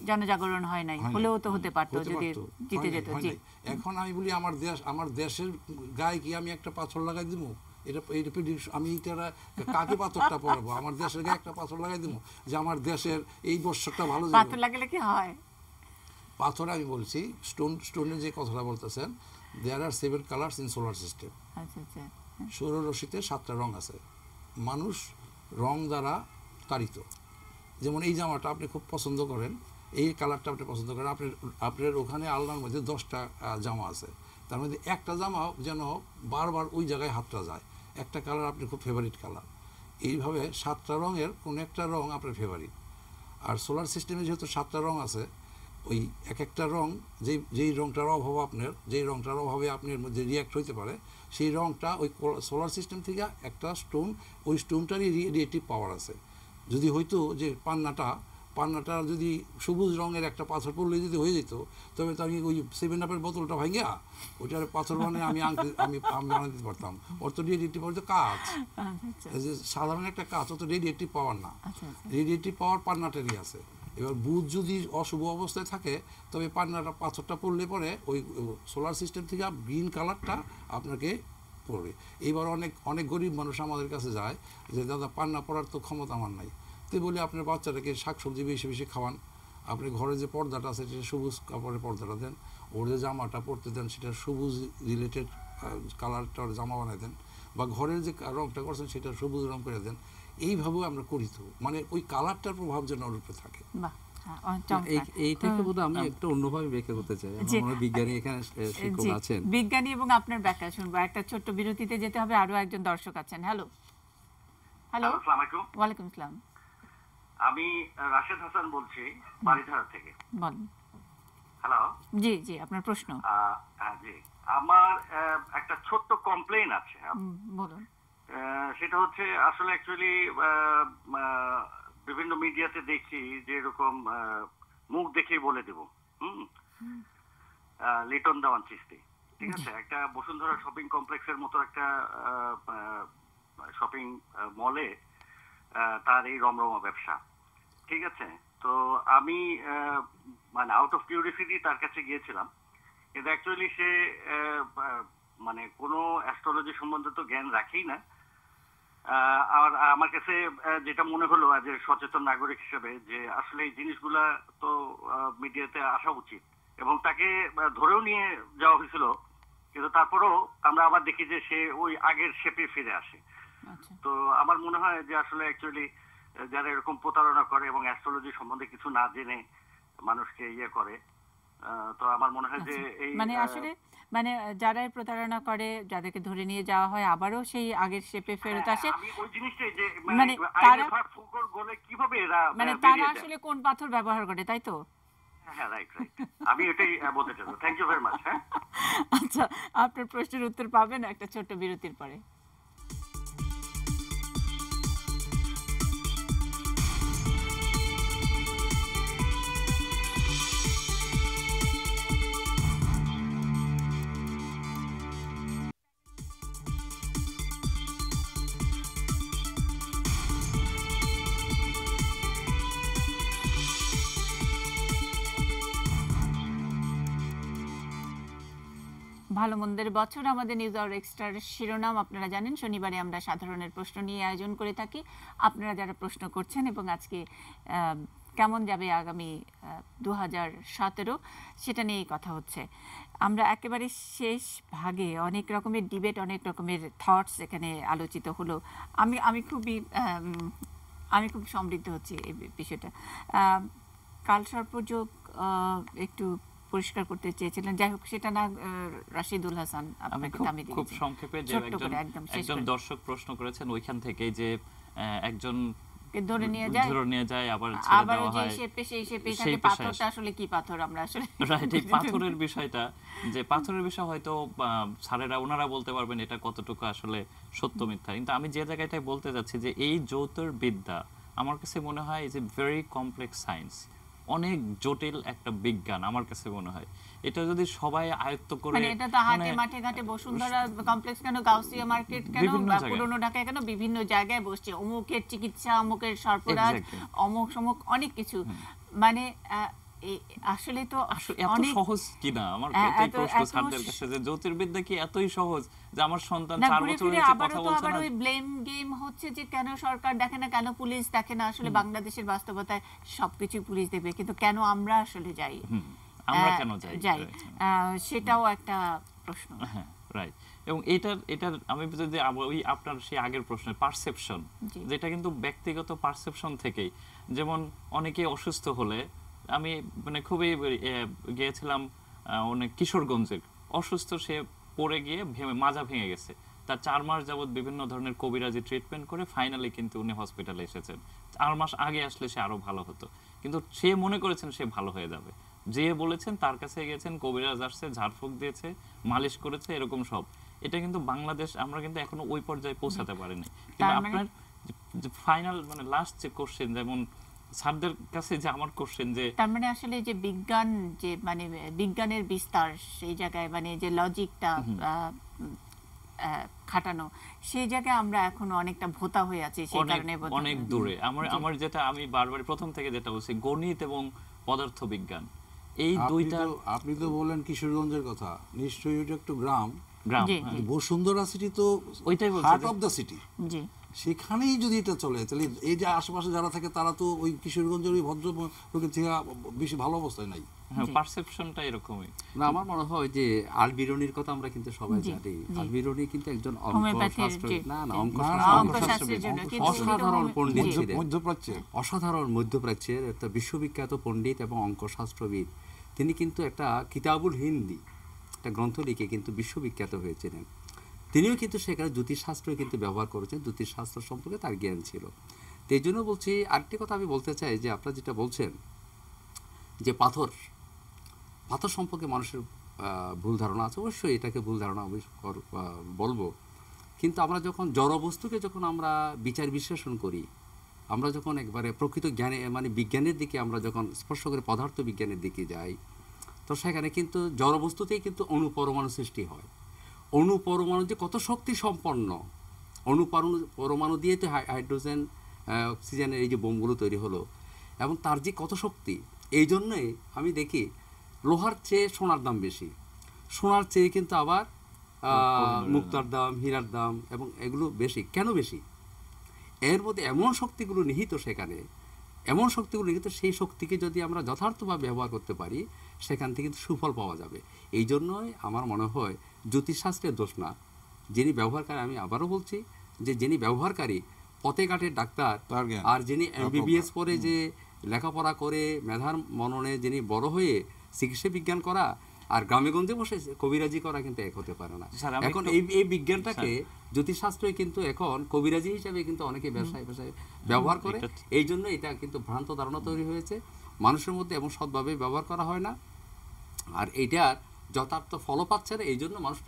জনজাগরণ হয় নাই, হলেও তো হতে পারতো যদি জিতে যেত। এখন আমি বলি, আমার দেশের গায়ে কি আমি একটা পাথর লাগাই দিব? আমি কাকে পাথরটা পড়াবো? আমার দেশের গায়ে একটা পাথর লাগাই দিব যে আমার দেশের এই বর্ষটা ভালো যাবে? পাথর লাগালে কি হয়? পাথর আমি বলছি, স্টোনের যে কথাটা বলতেছেন, দেয়ার আর 7 কালার্স ইন সোলার সিস্টেম। সৌররশ্মিতে 7টা রং আছে, মানুষ রং দ্বারা তাড়িত। যেমন এই জামাটা আপনি খুব পছন্দ করেন, এই কালারটা আপনি পছন্দ করেন, আপনার ওখানে আল্লাহর মধ্যে 10টা জামা আছে, তার মধ্যে একটা জামা যেন বারবার ওই জায়গায় হাতটা যায়। একটা কালার আপনি খুব ফেভারিট কালার, এইভাবে 7টা রঙের কোন একটা রং আপনার ফেভারিট। আর সোলার সিস্টেমে যেহেতু 7টা রং আছে, ওই এক একটা রং, যেই রংটার অভাবে আপনার মধ্যে রিয়াক্ট হইতে পারে, সেই রংটা ওই সোলার সিস্টেম থেকে একটা স্টোন, ওই স্টোনটারই রেডিয়েটিভ পাওয়ার আছে। যদি হয়তো যে পান্নাটা যদি সবুজ রঙের একটা পাথর পড়লে যদি হয়ে যেত, তবে তো আমি ওই 7-আপের বোতলটা ভাঙিয়া ওইটার পাথর বানিয়ে আমি বানাতে পারতাম। ওর তো রেডিয়েটিভ পাওয়ার তো কাজ, যে সাধারণ একটা কাজ, ও তো রেডিয়েটিভ পাওয়ার না। রেডিয়েটিভ পাওয়ার পান্নাটারই আছে। এবার বুধ যদি অশুভ অবস্থায় থাকে, তবে পাথরটা পড়লে পরে ওই সোলার সিস্টেম থেকে গ্রিন কালারটা আপনাকে পড়বে। এইবার অনেক গরিব মানুষ আমাদের কাছে যায় যে দাদা পান্না পড়ার তো ক্ষমতা আমার নাই, তো বলি আপনার বাচ্চাটাকে শাকসবজি বেশি বেশি খাওয়ান, আপনি ঘরে যে পর্দাটা আছে সেটা সবুজ কাপড়ের পর্দাটা দেন, ওর যে জামাটা পরতে দেন সেটা সবুজ রিলেটেড কালারটা জামা বানাই দেন, বা ঘরের যে রঙটা করছেন সেটা সবুজ রঙ করে দেন। এইভাবেও আমরা করি, তো মানে ওই কালারটার প্রভাব যেন ওর উপরে থাকে। এইটাকে বোধহয় আমি একটু অন্যভাবে ব্যাখ্যা করতে চাই। আমার বিজ্ঞানী এখানে শিক্ষক আছেন, বিজ্ঞানী এবং আপনার ব্যাখ্যা শুনবো। একটা ছোট্ট বিরতিতে যেতে হবে, আরো একজন দর্শক আছেন। হ্যালো। আসসালামু আলাইকুম। ওয়ালাইকুম আসসালাম। আমি রাশেদ হাসান বলছি বাড়িধারা থেকে। বলেন। হ্যালো। জি জি, আপনার প্রশ্ন। জি, আমার একটা ছোট্ট কমপ্লেইন আছে। বলুন। সেটা হচ্ছে আসলে অ্যাকচুয়ালি বিভিন্ন মিডিয়াতে দেখি যে এরকম মুখ দেখেই বলে দেব, লিটন দেওয়ান চিস্তি, ঠিক আছে, একটা বসুন্ধরা শপিং কমপ্লেক্সের মতো একটা শপিং মলে তার এই রমরমা ব্যবসা, ঠিক আছে। তো আমি মানে আউট অফ কিউরিওসিটি তার কাছে গিয়েছিলাম, কিন্তু অ্যাকচুয়ালি সে মানে কোনো অ্যাস্ট্রোলজি সম্বন্ধে তো জ্ঞান রাখেই না। আর আমার কাছে যেটা মনে হলো আজ সচেতন নাগরিক হিসেবে, যে আসলে এই জিনিসগুলা তো মিডিয়াতে আসা উচিত, এবং তাকে ধরেও নিয়ে যাওয়া হয়েছিল, কিন্তু তারপরেও আমরা আবার দেখি যে সে ওই আগের শেপে ফিরে আসে। তো আমার মনে হয় যে আসলে অ্যাকচুয়ালি যারা এরকম প্রতারণা করে এবং অ্যাস্ট্রোলজি সম্বন্ধে কিছু না জেনে মানুষকে ইয়ে করে, তো আমার মনে হয় যে এই মানে আসলে মানে যারা প্রতারণা করে, যাদেরকে ধরে নিয়ে যাওয়া হয়, আবারও সেই আগের শেপে ফেরত আসে। আমি ওই জিনিসটাই যে মানে তারা ফুকর গলে কিভাবে এরা মানে তারা আসলে কোন পাথর ব্যবহার করে, তাই তো? হ্যাঁ, রাইট। আমি এটাই বলতে চাই। Thank you very much. হ্যাঁ, আচ্ছা, আপনার প্রশ্নের উত্তর পাবেন একটা ছোট্ট বিরতির পরে। ভালো মন্দের বছর আমাদের নিউজ আওয়ার এক্সট্রার শিরোনাম আপনারা জানেন। শনিবারে আমরা সাধারণের প্রশ্ন নিয়ে আয়োজন করে থাকি। আপনারা যারা প্রশ্ন করছেন, এবং আজকে কেমন যাবে আগামী 2017 সেটা নিয়েই কথা হচ্ছে। আমরা একেবারে শেষ ভাগে অনেক রকমের ডিবেট, অনেক রকমের থটস এখানে আলোচিত হলো। আমি খুব সমৃদ্ধ হচ্ছি এই বিষয়টা। কালসর্পযোগ একটু পরিষ্কার করতে চেয়েছিলেন, যাই হোক সেটা না। রাশিদুল হাসান, আপনাকে আমি খুব সংক্ষেপে যে একজন দর্শক প্রশ্ন করেছেন ওইখান থেকে যে একজন ধরে নিয়ে যায় আবার ছেড়ে দেওয়া হয়, সেই শেপে থাকে। পাথরটা আসলে কি পাথর আমরা আসলে রাইট, এই পাথরের বিষয়টা, যে পাথরের বিষয় হয়তো স্যারেরা ওনারা বলতে পারবেন এটা কতটুকু আসলে সত্য মিথ্যা, কিন্তু আমি যে জায়গাটায় বলতে যাচ্ছি যে এই জ্যোতির্বিদ্যা আমার কাছে মনে হয় is a very complex science, অনেক জটিল একটা বিজ্ঞান আমার কাছে মনে হয়। এটা যদি সবাই আয়ত্ত করে, মানে এটা তো হাটে মাঠে ঘাটে বসুন্ধরা কমপ্লেক্স কেন, গাউসিয়া মার্কেট কেন, পুরনো ঢাকায় কেন, বিভিন্ন জায়গায় বসছে। অমুকের চিকিৎসা, অমুকের সর্পরাজ, অমুক সমুক অনেক কিছু। মানে আসলে তো এত সহজ কিনা আমার এটাই প্রশ্ন স্যারদের কাছে, যে জ্যোতির্বিদ্যা কি এতই সহজ যে আমার সন্তান 4 বছর হয়েছে কথা বলছে না? আবার ওই ব্লেম গেম হচ্ছে যে কেন সরকার দেখে না, কেন পুলিশ দেখে না। আসলে বাংলাদেশের বাস্তবতায় সবকিছু পুলিশ দেবে, কিন্তু কেন আমরা আসলে যাই, আমরা কেন যাই, সেটাও একটা প্রশ্ন। হ্যাঁ, রাইট। এবং এটার আমি যদি ওই আপনার সেই আগের প্রশ্নের পারসেপশন, যেটা কিন্তু ব্যক্তিগত পারসেপশন থেকেই, যেমন অনেকে অসুস্থ হলে, আমি মানে খুবই গিয়েছিলাম অনেক কিশোরগঞ্জের অসুস্থ, সে পড়ে গিয়ে মাজা ভেঙে গেছে, তার 4 মাস যাবত বিভিন্ন ধরনের কবিরাজি ট্রিটমেন্ট করে ফাইনালি কিন্তু উনি হসপিটালে এসেছেন। 4 মাস আগে আসলে সে আরো ভালো হতো, কিন্তু সে মনে করেছেন সে ভালো হয়ে যাবে, যে বলেছেন তার কাছে গিয়েছেন, কবিরাজ আসছে, ঝাড়ফুঁক দিয়েছে, মালিশ করেছে, এরকম সব। এটা কিন্তু বাংলাদেশ, আমরা কিন্তু এখনো ওই পর্যায়ে পৌঁছাতে পারিনি। কিন্তু আপনার যে ফাইনাল মানে লাস্ট যে কোশ্চেন, যেমন স্যারদের কাছে যে আমার কোশ্চেন, যে তার মানে আসলে যে বিজ্ঞান, যে মানে বিজ্ঞানের বিস্তার সেই জায়গায়, মানে যে লজিকটা খাটানো, সেই জায়গায় আমরা এখন অনেকটা ভোতা হয়ে আছি, সেই কারণে অনেক দূরে। আমার যেটা আমি বারবার প্রথম থেকে যেটা বলছি, গণিত এবং পদার্থবিজ্ঞান, এই দুইটা। আপনি তো বললেন কিশোরগঞ্জের কথা, নিশ্চয়ই ওটা একটু গ্রাম। জি, বসুন্ধরা সিটি তো ওইটাই বলছি, হার্ট অফ দ্য সিটি। জি, সেখানেই যদি এটা চলে, তাহলে এই যে আশেপাশে যারা থাকে তারা তো ওই কিশোরগঞ্জের ওই ভদ্র লোকের থেকে বেশি ভালো অবস্থায় নাই। পারসেপশনটা এরকমই। না, আমার মনে হয় যে আলবিরনির কথা আমরা কিন্তু সবাই জানি। আলবিরনি কিন্তু একজন অসাধারণ পণ্ডিত ছিলেন, অসাধারণ মধ্যপ্রাচ্যের একটা বিশ্ববিখ্যাত পণ্ডিত এবং অঙ্কশাস্ত্রবিদ। তিনি কিন্তু একটা কিতাবুল হিন্দি একটা গ্রন্থ লিখে কিন্তু বিশ্ববিখ্যাত হয়েছিলেন। তিনিও কিন্তু সেখানে জ্যোতিষশাস্ত্র কিন্তু ব্যবহার করেছেন, জ্যোতিষশাস্ত্র সম্পর্কে তার জ্ঞান ছিল। তো এই জন্য বলছি, আরেকটি কথা আমি বলতে চাই যে আপনারা যেটা বলছেন যে পাথর সম্পর্কে মানুষের ভুল ধারণা আছে, অবশ্যই এটাকে ভুল ধারণা বলবো। কিন্তু আমরা যখন জড়বস্তুকে যখন আমরা বিচার বিশ্লেষণ করি, আমরা যখন একবারে প্রকৃত জ্ঞানে মানে বিজ্ঞানের দিকে আমরা যখন স্পর্শ করে পদার্থ বিজ্ঞানের দিকে যাই, তো সেখানে কিন্তু জড়বস্তুতেই কিন্তু অণুপরমাণু সৃষ্টি হয়। অণুপরমাণু যে কত শক্তি সম্পন্ন, অণুপরমাণু দিয়ে তো হাইড্রোজেন অক্সিজেনের এই যে বোমগুলো তৈরি হলো, এবং তার যে কত শক্তি। এই জন্যই আমি দেখি লোহার চেয়ে সোনার দাম বেশি, সোনার চেয়ে কিন্তু আবার মুক্তার দাম, হীরার দাম এবং এগুলো বেশি। কেন বেশি? এর মধ্যে এমন শক্তিগুলো নিহিত, সেখানে এমন শক্তিগুলো নিহিত, সেই শক্তিকে যদি আমরা যথার্থভাবে ব্যবহার করতে পারি, সেখান থেকে কিন্তু সুফল পাওয়া যাবে। এই জন্যই আমার মনে হয় জ্যোতিষশাস্ত্রের দোষ না, যিনি ব্যবহারকারী, আমি আবারও বলছি যে যিনি ব্যবহারকারী, পথে ঘাটের ডাক্তার, আর যিনি MBBS পরে যে লেখাপড়া করে মেধার মননে যিনি বড় হয়ে চিকিৎসা বিজ্ঞান করা আর গ্রামেগঞ্জে বসে কবিরাজি করা কিন্তু এক হতে পারে না। এখন এই বিজ্ঞানটাকে জ্যোতিষশাস্ত্রই কিন্তু এখন কবিরাজি হিসাবে কিন্তু অনেকে ব্যবসায় ব্যবহার করে। এই জন্য এটা কিন্তু ভ্রান্ত ধারণা তৈরি হয়েছে মানুষের মধ্যে, এবং সৎভাবে ব্যবহার করা হয় না। আর এইটার যথার্থ ফল পাচ্ছে না, এই জন্য মানুষ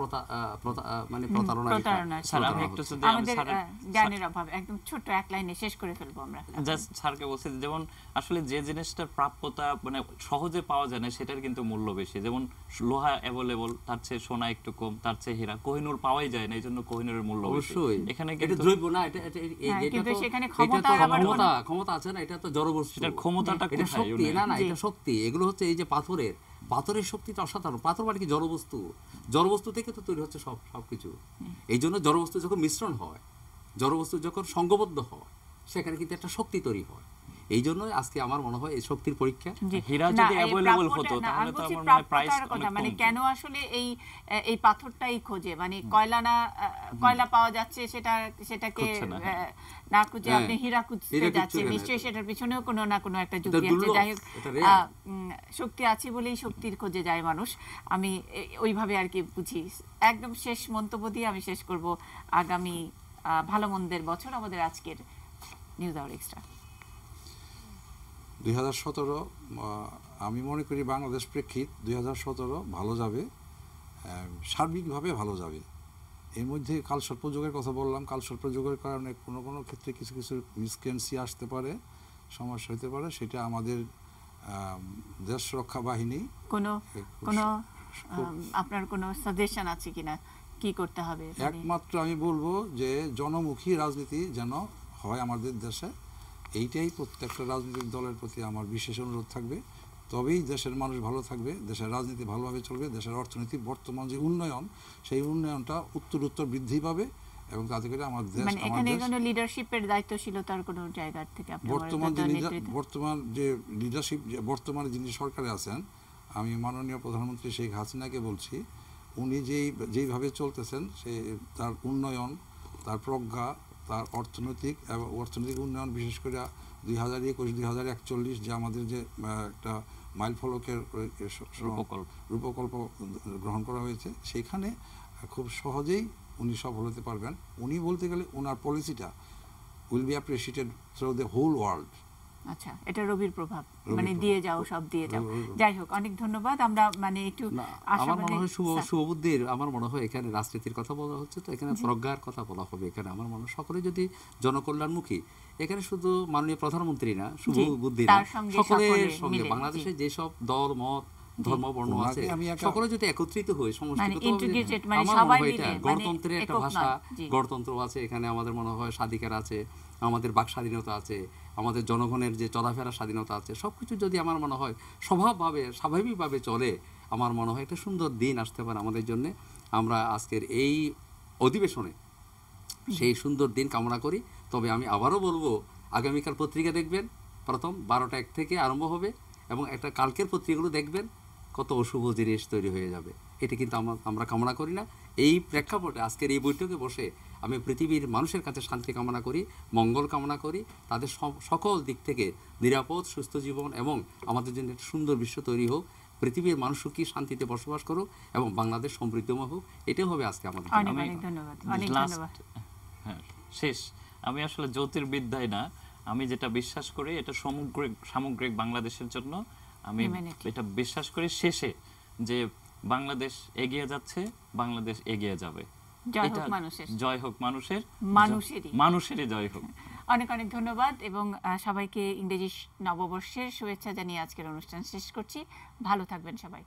মানে প্রতারণা। আমাদের জ্ঞানের অভাব। একদম ছোট এক লাইনে শেষ করে ফেলবো আমরা। জাস্ট স্যারকে বলছি, যেমন আসলে যে জিনিসটার প্রাপ্যতা মানে সহজে পাওয়া যায় না, সেটার কিন্তু মূল্য বেশি। যেমন লোহা অ্যাভেলেবল, তার চেয়ে সোনা একটু কম, তার চেয়ে হীরা। কোহিনূর পাওয়াই যায় না, এই জন্য কোহিনূরের মূল্য বেশি। এখানে কিন্তু দ্রব্য না, কিন্তু সেখানে ক্ষমতা আছে না, এটা তো জড়বস্তু। এটার ক্ষমতাটা শক্তি না, এটা শক্তি। এগুলো হচ্ছে এই যে পাথরের শক্তিটা অসাধারণ। পাথর মানে কি? জড়বস্তু। জড়বস্তু থেকে তো তৈরি হচ্ছে সবকিছু। এই জন্য জড়বস্তু যখন মিশ্রণ হয়, জড়বস্তু যখন সংঘবদ্ধ হয়, সেখানে কিন্তু একটা শক্তি তৈরি হয়। এই জন্য আজকে আমার মনে হয় এই শক্তির পরীক্ষা। হীরা যদি अवेलेबल হতো তাহলে তো আমার মনে হয় প্রাইস অনেক কম। মানে কেন আসলে এই পাথরটাই খোঁজে, মানে কয়লা পাওয়া যাচ্ছে, সেটাকে না খুঁজে আপনি হীরা খুঁজতে যাচ্ছেন, নিশ্চয়ই সেটার পিছনেও কোনো না কোনো একটা যুক্তি আছে। যাই হোক, শক্তি আছে বলেই শক্তির খোঁজে যায় মানুষ, আমি ওইভাবে আর কি বুঝি। একদম শেষ মন্তব্য দিয়ে আমি শেষ করব। আগামী ভালো মন্দের বছর আমাদের আজকের নিউজ আওয়ার এক্সট্রা। 2017 আমি মনে করি বাংলাদেশ প্রেক্ষিত 2017 ভালো যাবে, সার্বিকভাবে ভালো যাবে। এর মধ্যে কালসর্পযোগের কথা বললাম, কালসর্পযোগের কারণে কোনো কোনো ক্ষেত্রে কিছু কিছু মিসক্রেন্সি আসতে পারে, সমস্যা হতে পারে। সেটা আমাদের দেশ রক্ষা বাহিনী আপনার কোনো সাজেশন আছে কিনা, কি করতে হবে? একমাত্র আমি বলবো যে জনমুখী রাজনীতি যেন হয় আমাদের দেশে, এইটাই প্রত্যেকটা রাজনৈতিক দলের প্রতি আমার বিশেষ অনুরোধ থাকবে। তবেই দেশের মানুষ ভালো থাকবে, দেশের রাজনীতি ভালোভাবে চলবে, দেশের অর্থনীতি বর্তমান যে উন্নয়ন, সেই উন্নয়নটা উত্তর বৃদ্ধি পাবে, এবং তাতে করে আমার দেশ, মানে এখানে কোনো লিডারশিপের দায়িত্বশীলতার কোনো জায়গা থেকে বর্তমান যে লিডারশিপ, বর্তমানে যিনি সরকারে আছেন, আমি মাননীয় প্রধানমন্ত্রী শেখ হাসিনাকে বলছি, উনি যেইভাবে চলতেছেন, তার উন্নয়ন, তার প্রজ্ঞা, তার অর্থনৈতিক উন্নয়ন, বিশেষ করে 2021-2041 যে আমাদের যে একটা মাইল ফলকের রূপকল্প গ্রহণ করা হয়েছে, সেখানে খুব সহজেই উনি সফল হতে পারবেন। উনি বলতে গেলে ওনার পলিসিটা will be appreciated through the whole world. আচ্ছা, এটা রবির প্রভাব, মানে দিয়ে যাও, সব দিয়ে যাও। যাই হোক, অনেক ধন্যবাদ। আমরা মানে একটু আমার মনে হয় শুভবুদ্ধির, আমার মনে হয় এখানে রাজনীতির কথা বলা হচ্ছে, তো এখানে প্রজ্ঞার কথা বলা হবে। এখানে আমার মনে হয় সকলে যদি জনকল্যাণমুখী, এখানে শুধু মাননীয় প্রধানমন্ত্রী না, শুভবুদ্ধি না, সকলের সঙ্গে বাংলাদেশে যেসব দল মত ধর্ম বর্ণ আছে সকলে যদি একত্রিত হয়ে গণতন্ত্রের একটা ভাষা, গণতন্ত্র আছে এখানে, আমাদের মনে হয় স্বাধিকার আছে, আমাদের বাক স্বাধীনতা আছে, আমাদের জনগণের যে চলাফেরার স্বাধীনতা আছে, সবকিছু যদি আমার মনে হয় স্বাভাবিকভাবে চলে, আমার মনে হয় একটা সুন্দর দিন আসতে পারে আমাদের জন্য। আমরা আজকের এই অধিবেশনে সেই সুন্দর দিন কামনা করি। তবে আমি আবারও বলবো, আগামীকাল পত্রিকা দেখবেন, প্রথম 12টা 1 থেকে আরম্ভ হবে, এবং একটা কালকের পত্রিকাগুলো দেখবেন, কত অশুভ জিনিস তৈরি হয়ে যাবে। এটা কিন্তু আমরা কামনা করি না। এই প্রেক্ষাপটে আজকের এই বৈঠকে বসে আমি পৃথিবীর মানুষের কাছে শান্তি কামনা করি, মঙ্গল কামনা করি, তাদের সকল দিক থেকে নিরাপদ সুস্থ জীবন এবং আমাদের জন্য একটা সুন্দর বিশ্ব তৈরি হোক, পৃথিবীর মানুষ সুখী শান্তিতে বসবাস করুক এবং বাংলাদেশ সমৃদ্ধময় হোক। এটাই হবে আজকে আমাদের। শেষ, আমি আসলে জ্যোতির্বিদ্যায় না, আমি যেটা বিশ্বাস করি এটা সামগ্রিক বাংলাদেশের জন্য আমি এটা বিশ্বাস করি শেষে যে বাংলাদেশ এগিয়ে যাচ্ছে, বাংলাদেশ এগিয়ে যাবে। জয় হোক মানুষের, জয় হোক মানুষেরই জয় হোক। অনেক অনেক ধন্যবাদ এবং সবাইকে ইংরেজি নববর্ষের শুভেচ্ছা জানিয়ে আজকের অনুষ্ঠান শেষ করছি। ভালো থাকবেন সবাই।